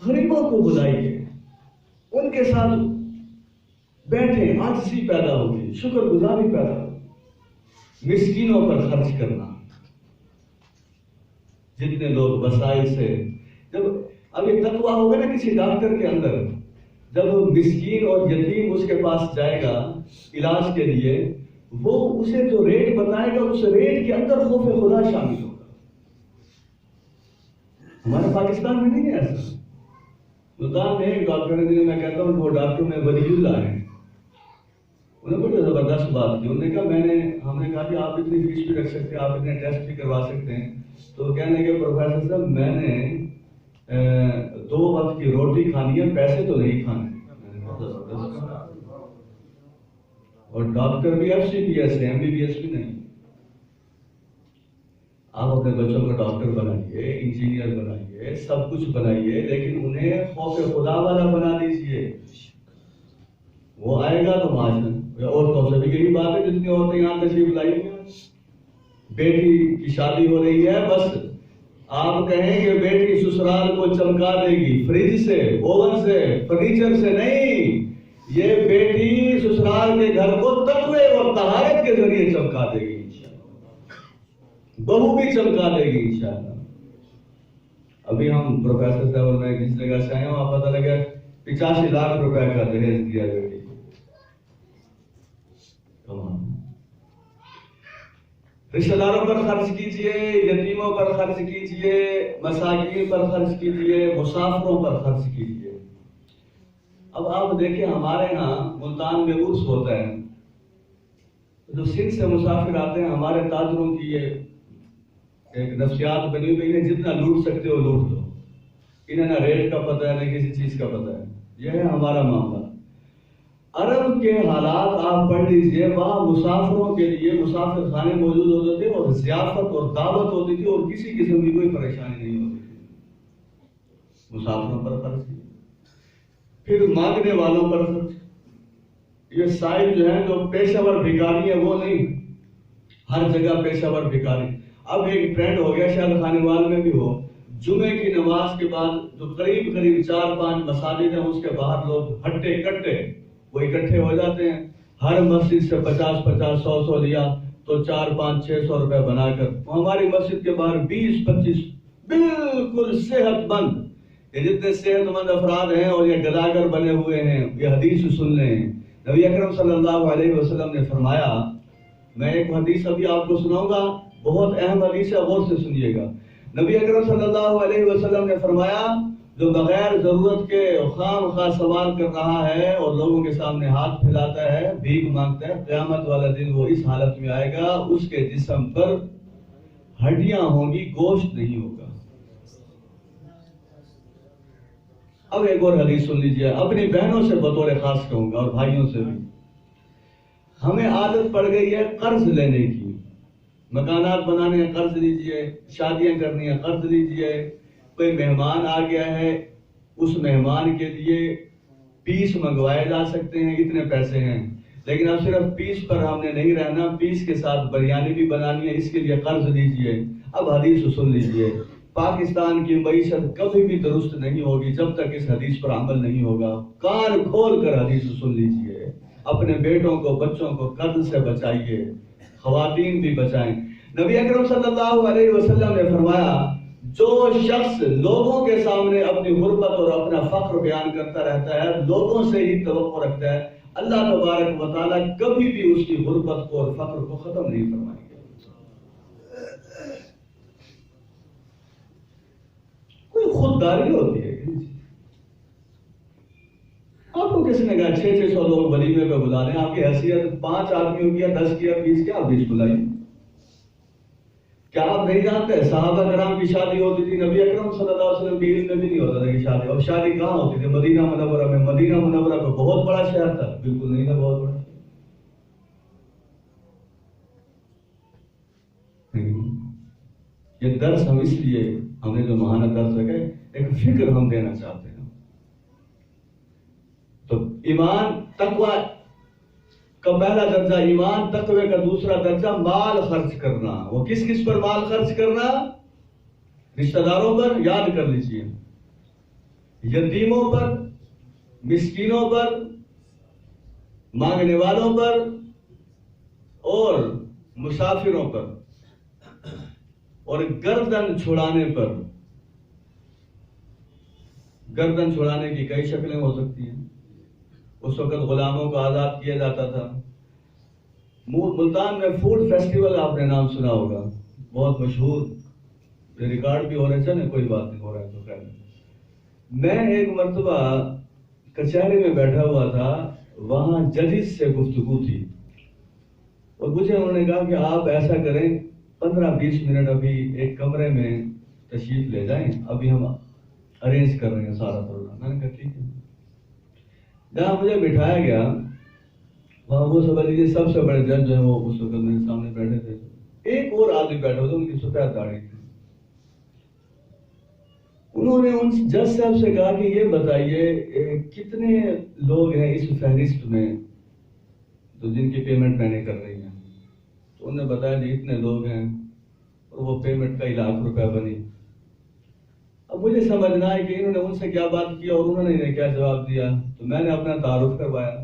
غریبوں کو بلائیے، ان کے ساتھ بیٹھے، عاجزی پیدا ہوگی، شکر گزاری پیدا ہوگی. مسکینوں پر خرچ کرنا. جتنے لوگ وسائل سے، جب اب ایک تقویٰ ہوگا نا کسی ڈاکٹر کے اندر، جب مسکین اور یتیم اس کے پاس جائے گا علاج کے لیے، وہ اسے جو ریٹ بتائے گا اس ریٹ کے اندر خوف خدا شامل ہوگا. ہمارے پاکستان میں نہیں ہے ایسا. ملتان میں ایک ڈاکٹر نے، میں کہتا ہوں وہ ڈاکٹر میں ولی اللہ ہیں، انہوں نے بڑی زبردست بات کی. انہوں نے کہا ہم نے کہا کہ آپ اتنی فیس بھی رکھ سکتے ہیں، آپ اتنے ٹیسٹ بھی کروا سکتے ہیں. تو کہنے لگے پروفیسر صاحب میں نے 2 وقت کی روٹی کھانی ہے، پیسے تو نہیں کھانے. اور ڈاکٹر بھی FCPS ہے، MBBS بھی نہیں. آپ اپنے بچوں کو ڈاکٹر بنائیے، انجینئر بنائیے، سب کچھ بنائیے، لیکن انہیں خوف خدا والا بنا دیجیے. وہ آئے گا تو معاشرے. عورتوں سے بھی یہی بات ہے، جتنی عورتیں یہاں تشریف لائی ہیں، بیٹی کی شادی ہو رہی ہے، بس آپ کہیں کہ بیٹی سسرال کو چمکا دے گی، فریج سے، اوون سے، فرنیچر سے نہیں. یہ بیٹی سسرال کے گھر کو تقوی اور طہارت کے ذریعے چمکا دے گی انشاءاللہ. بہو بھی چمکا دے گی انشاءاللہ. ابھی ہم پروفیسر صاحب میں جس جگہ سے آئے ہیں وہاں پتہ لگا 85 لاکھ روپے کا دہیج دیا بیٹی. رشتہ داروں پر خرچ کیجئے، یتیموں پر خرچ کیجئے، مساکین پر خرچ کیجئے، مسافروں پر خرچ کیجئے. اب آپ دیکھیں ہمارے ہاں ملتان میں عرس ہوتا ہے، جو سندھ سے مسافر آتے ہیں، ہمارے تاجروں کی یہ ایک نفسیات بنی ہوئی ہے، جتنا لوٹ سکتے ہو لوٹ دو. انہیں نہ ریٹ کا پتہ ہے نہ کسی چیز کا پتہ ہے. یہ ہے ہمارا معاملہ. عرب کے حالات آپ پڑھ لیجئے، وہاں مسافروں کے لیے مسافر خانے موجود ہوتے تھے اور ضیافت اور دعوت ہوتی تھی اور کسی قسم کی کوئی پریشانی نہیں ہوتی تھی۔ مسافروں پر خرچ، پھر مانگنے والوں پر خرچ۔ یہ سائل جو ہیں جو پیشہ ور بھکاری ہیں وہ نہیں، ہر جگہ پیشہ ور بھکاری۔ اب ایک ٹرینڈ ہو گیا، شاید خانوال میں بھی ہو، جمعے کی نماز کے بعد جو قریب 4-5 مساجد ہیں اس کے باہر لوگ ہٹے کٹے وہ اکٹھے ہو جاتے ہیں، ہر مسجد سے 50-50 100 لیا تو 400-500-600 روپے بنا کر ہماری مسجد کے باہر 20-25 بالکل صحت مند، یہ جتنے صحت مند افراد ہیں اور یہ گداگر بنے ہوئے ہیں، یہ حدیث سن رہے ہیں۔ نبی اکرم صلی اللہ علیہ وسلم نے فرمایا، میں ایک حدیث ابھی آپ کو سناؤں گا، بہت اہم حدیث ہے، غور سے سنیے گا۔ نبی اکرم صلی اللہ علیہ وسلم نے فرمایا، جو بغیر ضرورت کے خام خواہ سوال کر رہا ہے اور لوگوں کے سامنے ہاتھ پھیلاتا ہے، بھیک مانگتا ہے، قیامت والا دن وہ اس حالت میں آئے گا، اس کے جسم پر ہڈیاں ہوں گی، گوشت نہیں ہوگا۔ اب ایک اور حدیث سن لیجیے، اپنی بہنوں سے بطور خاص کہوں گا اور بھائیوں سے بھی۔ ہمیں عادت پڑ گئی ہے قرض لینے کی، مکانات بنانے ہیں قرض لیجئے، شادیاں کرنی ہیں قرض لیجئے، کوئی مہمان آ گیا ہے اس مہمان کے لیے پیس منگوائے جا سکتے ہیں، اتنے پیسے ہیں، لیکن اب صرف پیس پر ہم نے نہیں رہنا، پیس کے ساتھ بریانی بھی بنانی ہے، اس کے لیے قرض لیجئے۔ اب حدیث سن لیجئے، پاکستان کی معیشت کبھی بھی درست نہیں ہوگی جب تک اس حدیث پر عمل نہیں ہوگا۔ کان کھول کر حدیث سن لیجئے، اپنے بیٹوں کو بچوں کو قرض سے بچائیے، خواتین بھی بچائیں۔ نبی اکرم صلی اللہ علیہ وسلم نے فرمایا، جو شخص لوگوں کے سامنے اپنی غربت اور اپنا فقر بیان کرتا رہتا ہے، لوگوں سے ہی توقع رکھتا ہے، اللہ تبارک و تعالیٰ کبھی بھی اس کی غربت کو اور فقر کو ختم نہیں فرمائے گا۔ کوئی خودداری ہوتی ہے آپ کو کسی نے کہا 600 لوگ ولیمے پہ بلا لیں، آپ کی حیثیت 5 آدمیوں کی 10 کی 20 کی، آپ 20 بلائیے۔ کیا آپ نہیں جانتے صحابہ کرام کی شادی ہوتی تھی، نبی اکرم صلی اللہ علیہ وسلم کی علم میں بھی نہیں ہوتا تھا کہ شادی، اور شادی کہاں ہوتی تھی؟ مدینہ منورہ میں۔ مدینہ منورہ کو بہت بڑا شہر تھا؟ بالکل نہیں تھا، بہت بڑا۔ یہ درس ہم اس لیے ہم نے جو ماہانہ درس رکھے، ایک فکر ہم دینا چاہتے ہیں۔ تو ایمان تقوی کا پہلا درجہ ایمان، تقوی کا دوسرا درجہ مال خرچ کرنا۔ وہ کس کس پر مال خرچ کرنا؟ رشتہ داروں پر، یاد کر لیجئے، یتیموں پر، مسکینوں پر، مانگنے والوں پر اور مسافروں پر، اور گردن چھڑانے پر۔ گردن چھڑانے کی کئی شکلیں ہو سکتی ہیں۔ اس وقت غلاموں کو آزاد کیا جاتا تھا۔ ملتان میں فوڈ فیسٹیول آپ نے نام سنا ہوگا، بہت مشہور، ریکارڈ بھی ہو رہے تھے نا، کوئی بات نہیں ہو رہا ہے تو خیر۔ میں ایک مرتبہ کچہری میں بیٹھا ہوا تھا، وہاں ججز سے گفتگو تھی، اور مجھے انہوں نے کہا کہ آپ ایسا کریں 15-20 منٹ ابھی ایک کمرے میں تشریف لے جائیں، ابھی ہم ارینج کر رہے ہیں سارا پروگرام۔ میں نے کہا ٹھیک ہے۔ جہاں مجھے بٹھایا گیا وہاں وہ سمجھ لیجیے سب سے بڑے جج جو ہیں وہ اس وقت میرے سامنے بیٹھے تھے، ایک اور آدمی بیٹھے ہوئے تھے، ان کی سفید داڑھی تھی۔ انہوں نے ان جج صاحب سے کہا کہ یہ بتائیے کتنے لوگ ہیں اس فہرست میں تو جن کی پیمنٹ میں نے کر رہی ہیں؟ تو انہوں نے بتایا جی اتنے لوگ ہیں، اور وہ پیمنٹ کا 1 لاکھ روپے بنی۔ اب مجھے سمجھنا ہے کہ انہوں نے ان سے کیا بات کی اور انہوں نے کیا جواب دیا، تو میں نے اپنا تعارف کروایا،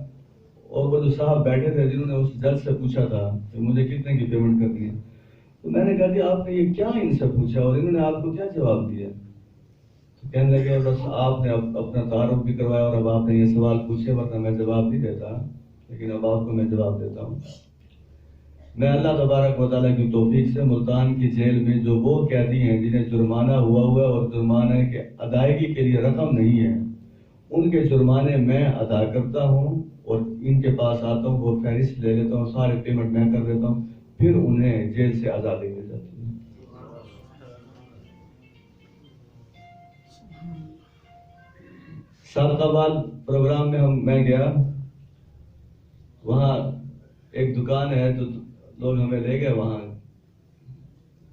اور وہ جو صاحب بیٹھے تھے جنہوں نے اس جج سے پوچھا تھا کہ مجھے کتنے کی پیمنٹ کرنی ہے، تو میں نے کہا جی آپ نے یہ کیا ان سے پوچھا اور انہوں نے آپ کو کیا جواب دیا؟ تو کہنے لگے بس آپ نے اپنا تعارف بھی کروایا اور اب آپ نے یہ سوال پوچھے، ورنہ میں جواب نہیں دیتا، لیکن اب آپ کو میں جواب دیتا ہوں۔ میں اللہ تبارک و تعالیٰ کی توفیق سے ملتان کی جیل میں جو وہ قیدی ہیں جنہیں جرمانہ ہوا ہے اور جرمانے کے ادائیگی کے لیے رقم نہیں ہے، ان کے جرمانے میں ادا کرتا ہوں اور ان کے پاس آتا ہوں، وہ فہرست لے لیتا ہوں، سارے پیمنٹ میں کر دیتا ہوں، پھر انہیں جیل سے آزادی مل جاتی ہے۔ سابقہ بعد پروگرام میں میں گیا، وہاں ایک دکان ہے تو لوگ ہمیں لے گئے وہاں.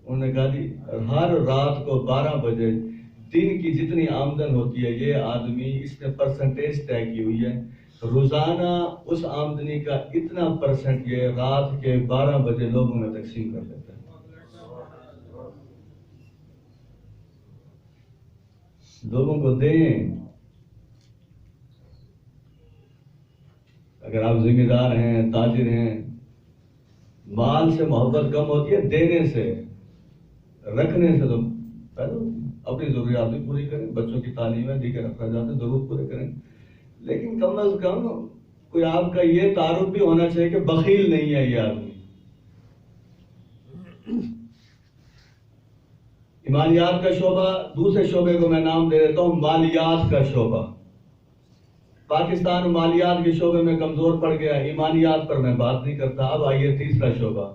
انہوں نے کہا جی ہر رات کو 12 بجے دن کی جتنی آمدن ہوتی ہے یہ آدمی اس نے پرسنٹیج طے کی ہوئی ہے, روزانہ اس آمدنی کا اتنا پرسنٹ یہ رات کے 12 بجے لوگوں میں تقسیم کر دیتا ہے. لوگوں کو دیں. اگر آپ ذمہ دار ہیں, تاجر ہیں, مال سے محبت کم ہوتی ہے, دینے سے, رکھنے سے تو اپنی ضروریات بھی پوری کریں, بچوں کی تعلیم ہے, دیگر اخراجات ضرور پورے کریں, لیکن کم از کم کوئی آپ کا یہ تعارف بھی ہونا چاہیے کہ بخیل نہیں ہے یہ آدمی. ایمانیات کا شعبہ, دوسرے شعبے کو میں نام دے دیتا ہوں مالیات کا شعبہ. پاکستان مالیات کے شعبے میں کمزور پڑ گیا, ایمانیات پر میں بات نہیں کرتا. اب آئیے تیسرا شعبہ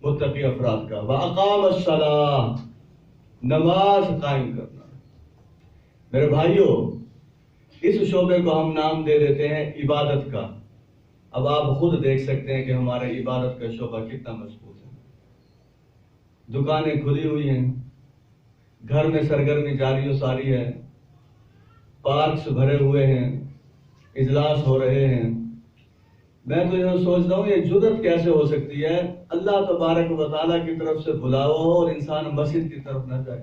متقی افراد کا. وَأَقَامَ الصَّلَاةَ, نماز قائم کرنا. میرے بھائیوں, اس شعبے کو ہم نام دے دیتے ہیں عبادت کا. اب آپ خود دیکھ سکتے ہیں کہ ہمارے عبادت کا شعبہ کتنا مضبوط ہے. دکانیں کھلی ہوئی ہیں, گھر میں سرگرمی جاری و ساری ہے, پارکس بھرے ہوئے ہیں, اجلاس ہو رہے ہیں. میں تو یہ سوچتا ہوں یہ جرت کیسے ہو سکتی ہے, اللہ تبارک و تعالیٰ کی طرف سے بلاوا ہو اور انسان مسجد کی طرف نہ جائے.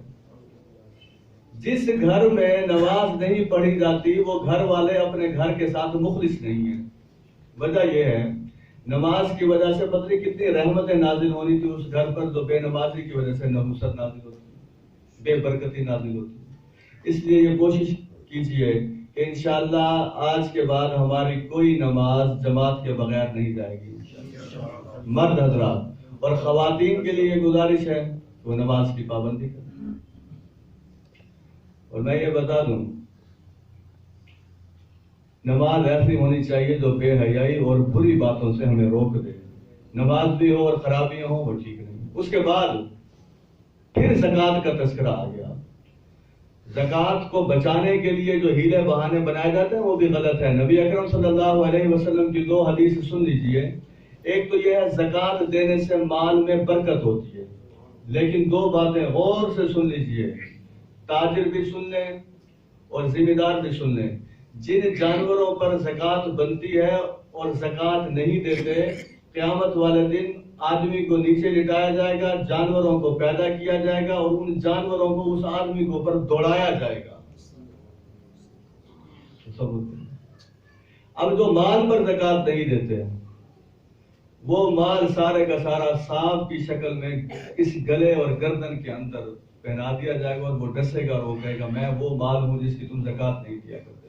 جس گھر میں نماز نہیں پڑھی جاتی وہ گھر والے اپنے گھر کے ساتھ مخلص نہیں ہیں. وجہ یہ ہے نماز کی وجہ سے پتہ نہیں کتنی رحمتیں نازل ہونی تھی اس گھر پر, جو بے نمازی کی وجہ سے نحوست نازل ہوتی, بے برکتی نازل ہوتی. اس لیے یہ کوشش کیجئے کہ انشاءاللہ آج کے بعد ہماری کوئی نماز جماعت کے بغیر نہیں جائے گی انشاءاللہ. مرد حضرات اور خواتین کے لیے یہ گزارش ہے وہ نماز کی پابندی کریں. اور میں یہ بتا دوں, نماز ایسی ہونی چاہیے جو بے حیائی اور بری باتوں سے ہمیں روک دے. نماز بھی ہو اور خرابیاں ہوں وہ ٹھیک نہیں. اس کے بعد پھر زکوٰۃ کا تذکرہ آ گیا. زکوٰۃ کو بچانے کے لیے جو ہیلے بہانے بنائے جاتے ہیں وہ بھی غلط ہے. نبی اکرم صلی اللہ علیہ وسلم کی 2 حدیث سن لیجئے. ایک تو یہ ہے زکوٰۃ دینے سے مال میں برکت ہوتی ہے, لیکن 2 باتیں غور سے سن لیجئے, تاجر بھی سن لیں اور ذمہ دار بھی سن لیں. جن جانوروں پر زکوٰۃ بنتی ہے اور زکوٰۃ نہیں دیتے, قیامت والے دن آدمی کو نیچے لٹایا جائے گا, جانوروں کو پیدا کیا جائے گا اور ان جانوروں کو اس آدمی کے اوپر دوڑایا جائے گا. اب جو مال پر زکوٰۃ نہیں دیتے وہ مال سارے کا سارا سانپ کی شکل میں اس گلے اور گردن کے اندر پہنا دیا جائے گا اور وہ ڈسے گا اور وہ کہے گا میں وہ مال ہوں جس کی تم زکوٰۃ نہیں دیا کرتے.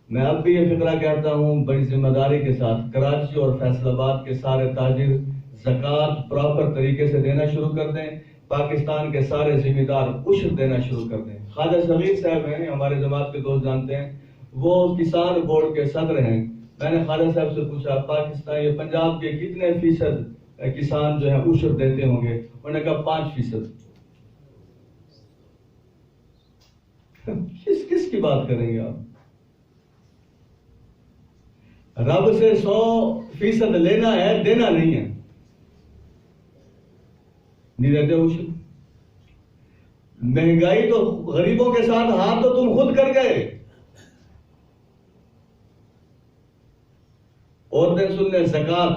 میں اب بھی یہ فقرہ کہتا ہوں بڑی ذمہ داری کے ساتھ, کراچی اور فیصل آباد کے سارے تاجر زکوٰۃ پراپر طریقے سے دینا شروع کر دیں. پاکستان کے سارے ذمہ دار عشر دینا شروع کر دیں. خواجہ صغیر صاحب ہیں, ہمارے جماعت کے دوست جانتے ہیں, وہ کسان بورڈ کے صدر ہیں. میں نے خواجہ صاحب سے پوچھا پاکستان یہ پنجاب کے کتنے فیصد کسان جو ہیں عشر دیتے ہوں گے؟ انہوں نے کہا 5%. کس کی بات کریں گے آپ؟ رب سے 100% لینا ہے, دینا نہیں ہے. نہیں دیتے عشر. مہنگائی تو غریبوں کے ساتھ ہاتھ تو تم خود کر گئے. اور دن سن لیں زکوٰۃ,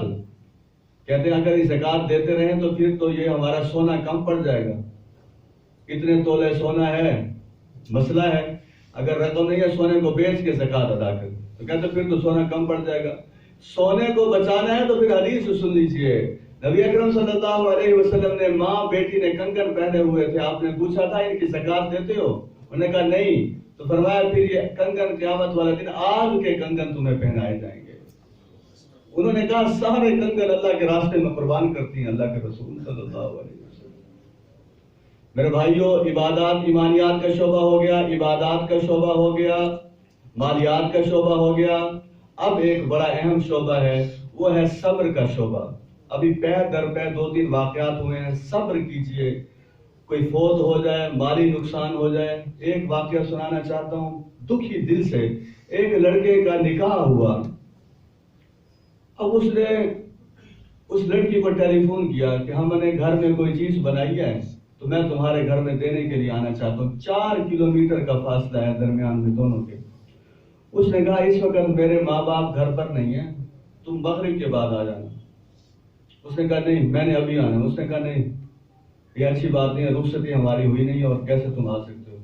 کہتے ہیں اگر یہ زکوٰۃ دیتے رہیں تو پھر تو یہ ہمارا سونا کم پڑ جائے گا. کتنے تولے سونا ہے مسئلہ ہے, اگر رقم نہیں ہے سونے کو بیچ کے زکوٰۃ ادا کر تو کہتے پھر تو سونا کم پڑ جائے گا. سونے کو بچانا ہے تو پھر حدیث سن لیجئے. نبی اکرم صلی اللہ علیہ وسلم نے ماں بیٹی نے کنگن پہنے ہوئے تھے, آپ نے پوچھا تھا ان کی زکوٰۃ دیتے ہو؟ انہوں نے کہا نہیں. تو فرمایا پھر یہ کنگن قیامت والے دن آگ کے کنگن تمہیں پہنائے جائیں گے. انہوں نے کہا سارے کنگن اللہ کے راستے میں قربان کرتی ہیں اللہ کے رسول صلی اللہ علیہ وسلم. میرے بھائیوں, عبادات ایمانیات کا شعبہ ہو گیا, عبادات کا شعبہ ہو گیا, مالیات کا شعبہ ہو گیا. اب ایک بڑا اہم شعبہ ہے وہ ہے صبر کا شعبہ. ابھی پہ در پہ 2-3 واقعات ہوئے ہیں, صبر کیجئے. کوئی فوت ہو جائے, مالی نقصان ہو جائے. ایک واقعہ سنانا چاہتا ہوں دکھی دل سے. ایک لڑکے کا نکاح ہوا, اب اس نے اس لڑکی کو ٹیلی فون کیا کہ ہم نے گھر میں کوئی چیز بنائی ہے تو میں تمہارے گھر میں دینے کے لیے آنا چاہتا ہوں. 4 کلومیٹر کا فاصلہ ہے درمیان میں دونوں کے. اس نے کہا اس وقت میرے ماں باپ گھر پر نہیں ہیں, تم مغرب کے بعد آ جانا. اس نے کہا نہیں میں نے ابھی آنا. اس نے کہا نہیں یہ اچھی بات نہیں ہے, رخصتی ہماری ہوئی نہیں اور کیسے تم آ سکتے ہو,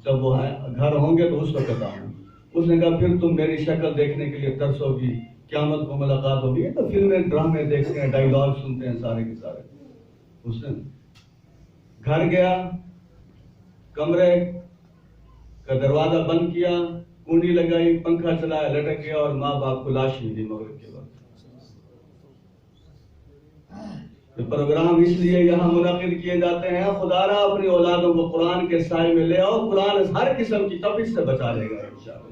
جب وہ گھر ہوں گے تو اس وقت آنا. اس نے کہا پھر تم میری شکل دیکھنے کے لیے ترسو گی, قیامت کو ملاقات ہوگی. تو فلمیں ڈرامے دیکھتے ہیں, ڈائیلاگ سنتے ہیں سارے کے سارے. اس نے گھر گیا, کمرے کا دروازہ بند کیا, کنڈی لگائی, پنکھا چلایا, لٹک گیا اور ماں باپ کو لاش ملی مغرب کے وقت. یہ پروگرام اس لیے یہاں منعقد کیے جاتے ہیں خدا را اپنی اولادوں کو قرآن کے سائے میں لے آؤ, قرآن ہر قسم کی تپش سے بچا لے گا انشاءاللہ.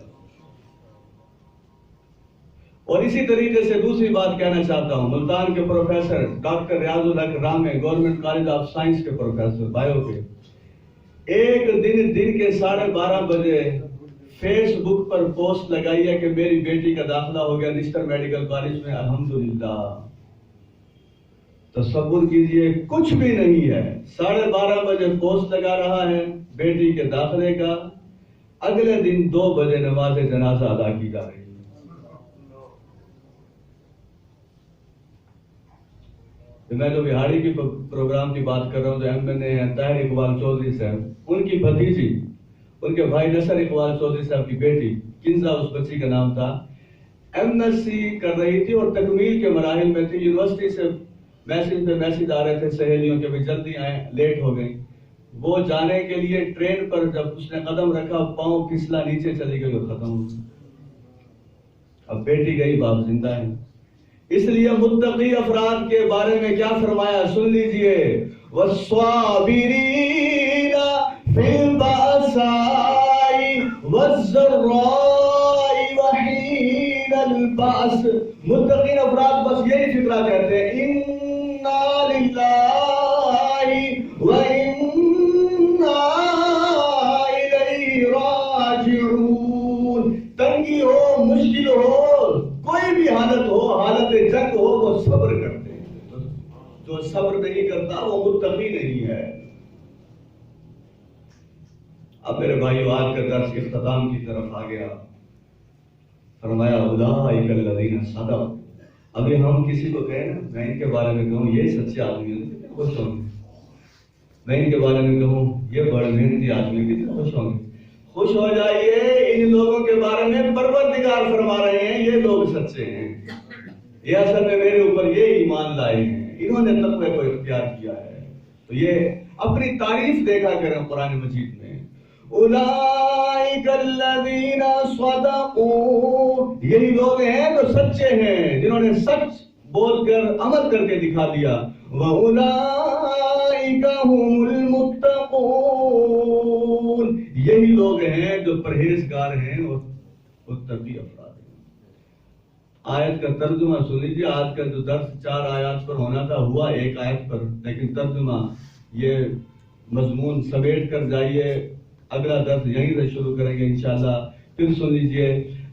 اور اسی طریقے سے دوسری بات کہنا چاہتا ہوں, ملتان کے professor doctor Riyadh ul Haq Ramay, government college of science کے پروفیسر بایو کے, ایک دن کے 12:30 بجے فیس بک پر پوسٹ لگائی ہے کہ میری بیٹی کا داخلہ ہو گیا نشتر میڈیکل کالج میں, الحمدللہ. تصور کیجئے کچھ بھی نہیں ہے, 12:30 بجے پوسٹ لگا رہا ہے بیٹی کے داخلے کا, اگلے دن 2 بجے نماز جنازہ ادا کی جا رہی ہے. میں جو بہاری کی پروگرام کی بات کر رہا ہوں, جو MNA ہیں طاہر اقبال چودھری صاحب, ان کی بھتیجی, ان کے بھائی نصر اقبال چودھری صاحب کی بیٹی کنزا اس بچی کا نام تھا, MSc کر رہی تھی اور تکمیل کے مراحل میں تھی. یونیورسٹی سے میسج پہ میسج آ رہے تھے سہیلیوں کے بھی جلدی آئیں, لیٹ ہو گئی. وہ جانے کے لیے ٹرین پر جب اس نے قدم رکھا, پاؤں پھسلا, نیچے چلی گئی اور ختم ہو گئی. اب بیٹی گئی, باپ زندہ ہے. اس لیے متقی افراد کے بارے میں کیا فرمایا سن لیجئے, والصابرین فی البأساء والضراء وحین البأس. متقین افراد بس یہی فقرہ کہتے ہیں, انا للہ وانا الیہ راجعون. تنگی ہو, مشکل ہو, کوئی بھی حالت ہو, حالت جنگ ہو, وہ صبر کرتے ہیں. جو صبر نہیں کرتا وہ متقی نہیں ہے. اب میرے بھائیو آج کا درس اختتام کی طرف آ گیا. فرمایا اولئک الذین صدقوا. ابھی ہم کسی کو کہیں نا, میں ان کے بارے میں کہوں یہ سچے آدمی ہیں, کتنے خوش ہوں گے. میں ان کے بارے میں کہوں یہ بڑے محنتی آدمی ہیں, کتنے خوش ہوں گے. خوش ہو جائیے, ان لوگوں کے بارے میں پروردگار فرما رہے ہیں یہ لوگ سچے ہیں, یہ اصل میں میرے اوپر یہ ایمان لائے ہیں, انہوں نے تقوی کو اختیار کیا ہے. تو یہ اپنی تعریف دیکھا کریں قرآن مجید میں. اولئک الذین صدقوا, یہی لوگ ہیں جو سچے ہیں, جنہوں نے سچ بول کر عمل کر کے دکھا دیا. وَأُولَئِكَ هُمُ الْمُتَّقُونَ, یہی لوگ ہیں جو پرہیزگار ہیں اور متقی افراد ہیں. آیت کا ترجمہ سن لیجیے. آج کا جو درس 4 آیات پر ہونا تھا ہوا 1 آیت پر, لیکن ترجمہ یہ مضمون سمیٹ کر جائیے. اگلا درس یہیں سے شروع کریں گے انشاءاللہ. پھر سن لیجیے.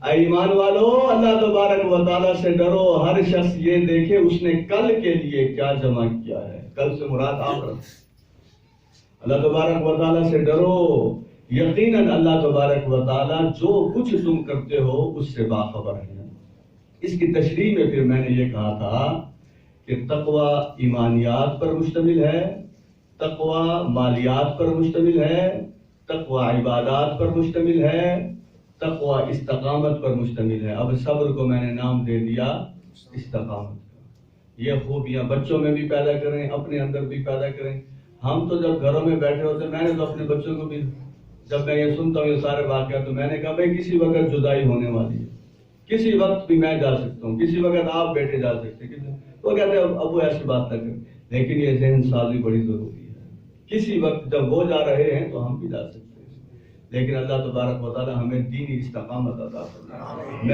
اے ایمان والو, اللہ تبارک و تعالیٰ سے ڈرو. ہر شخص یہ دیکھے اس نے کل کے لیے کیا جمع کیا ہے. کل سے مراد آخرت. اللہ تبارک و تعالیٰ سے ڈرو, یقیناً اللہ تبارک و تعالیٰ جو کچھ تم کرتے ہو اس سے باخبر ہے. اس کی تشریح میں پھر میں نے یہ کہا تھا کہ تقوی ایمانیات پر مشتمل ہے, تقوی مالیات پر مشتمل ہے, تقوی عبادات پر مشتمل ہے, تقوی استقامت پر مشتمل ہے. اب صبر کو میں نے نام دے دیا استقامت کا. یہ خوبیاں بچوں میں بھی پیدا کریں, اپنے اندر بھی پیدا کریں. ہم تو جب گھروں میں بیٹھے ہوتے, میں نے تو اپنے بچوں کو بھی, جب میں یہ سنتا ہوں یہ سارے واقعات, تو میں نے کہا بھائی کسی وقت جدائی ہونے والی ہے, کسی وقت بھی میں جا سکتا ہوں, کسی وقت آپ بیٹے جا سکتے ہیں. وہ کہتے ہیں ابو ایسی بات نہ کریں, لیکن یہ ذہن سازی بڑی ضروری ہے. کسی وقت جب وہ جا رہے ہیں تو ہم بھی جا سکتے ہیں, لیکن اللہ تبارک و تعالی ہمیں دینی استقامت عطا فرمائے.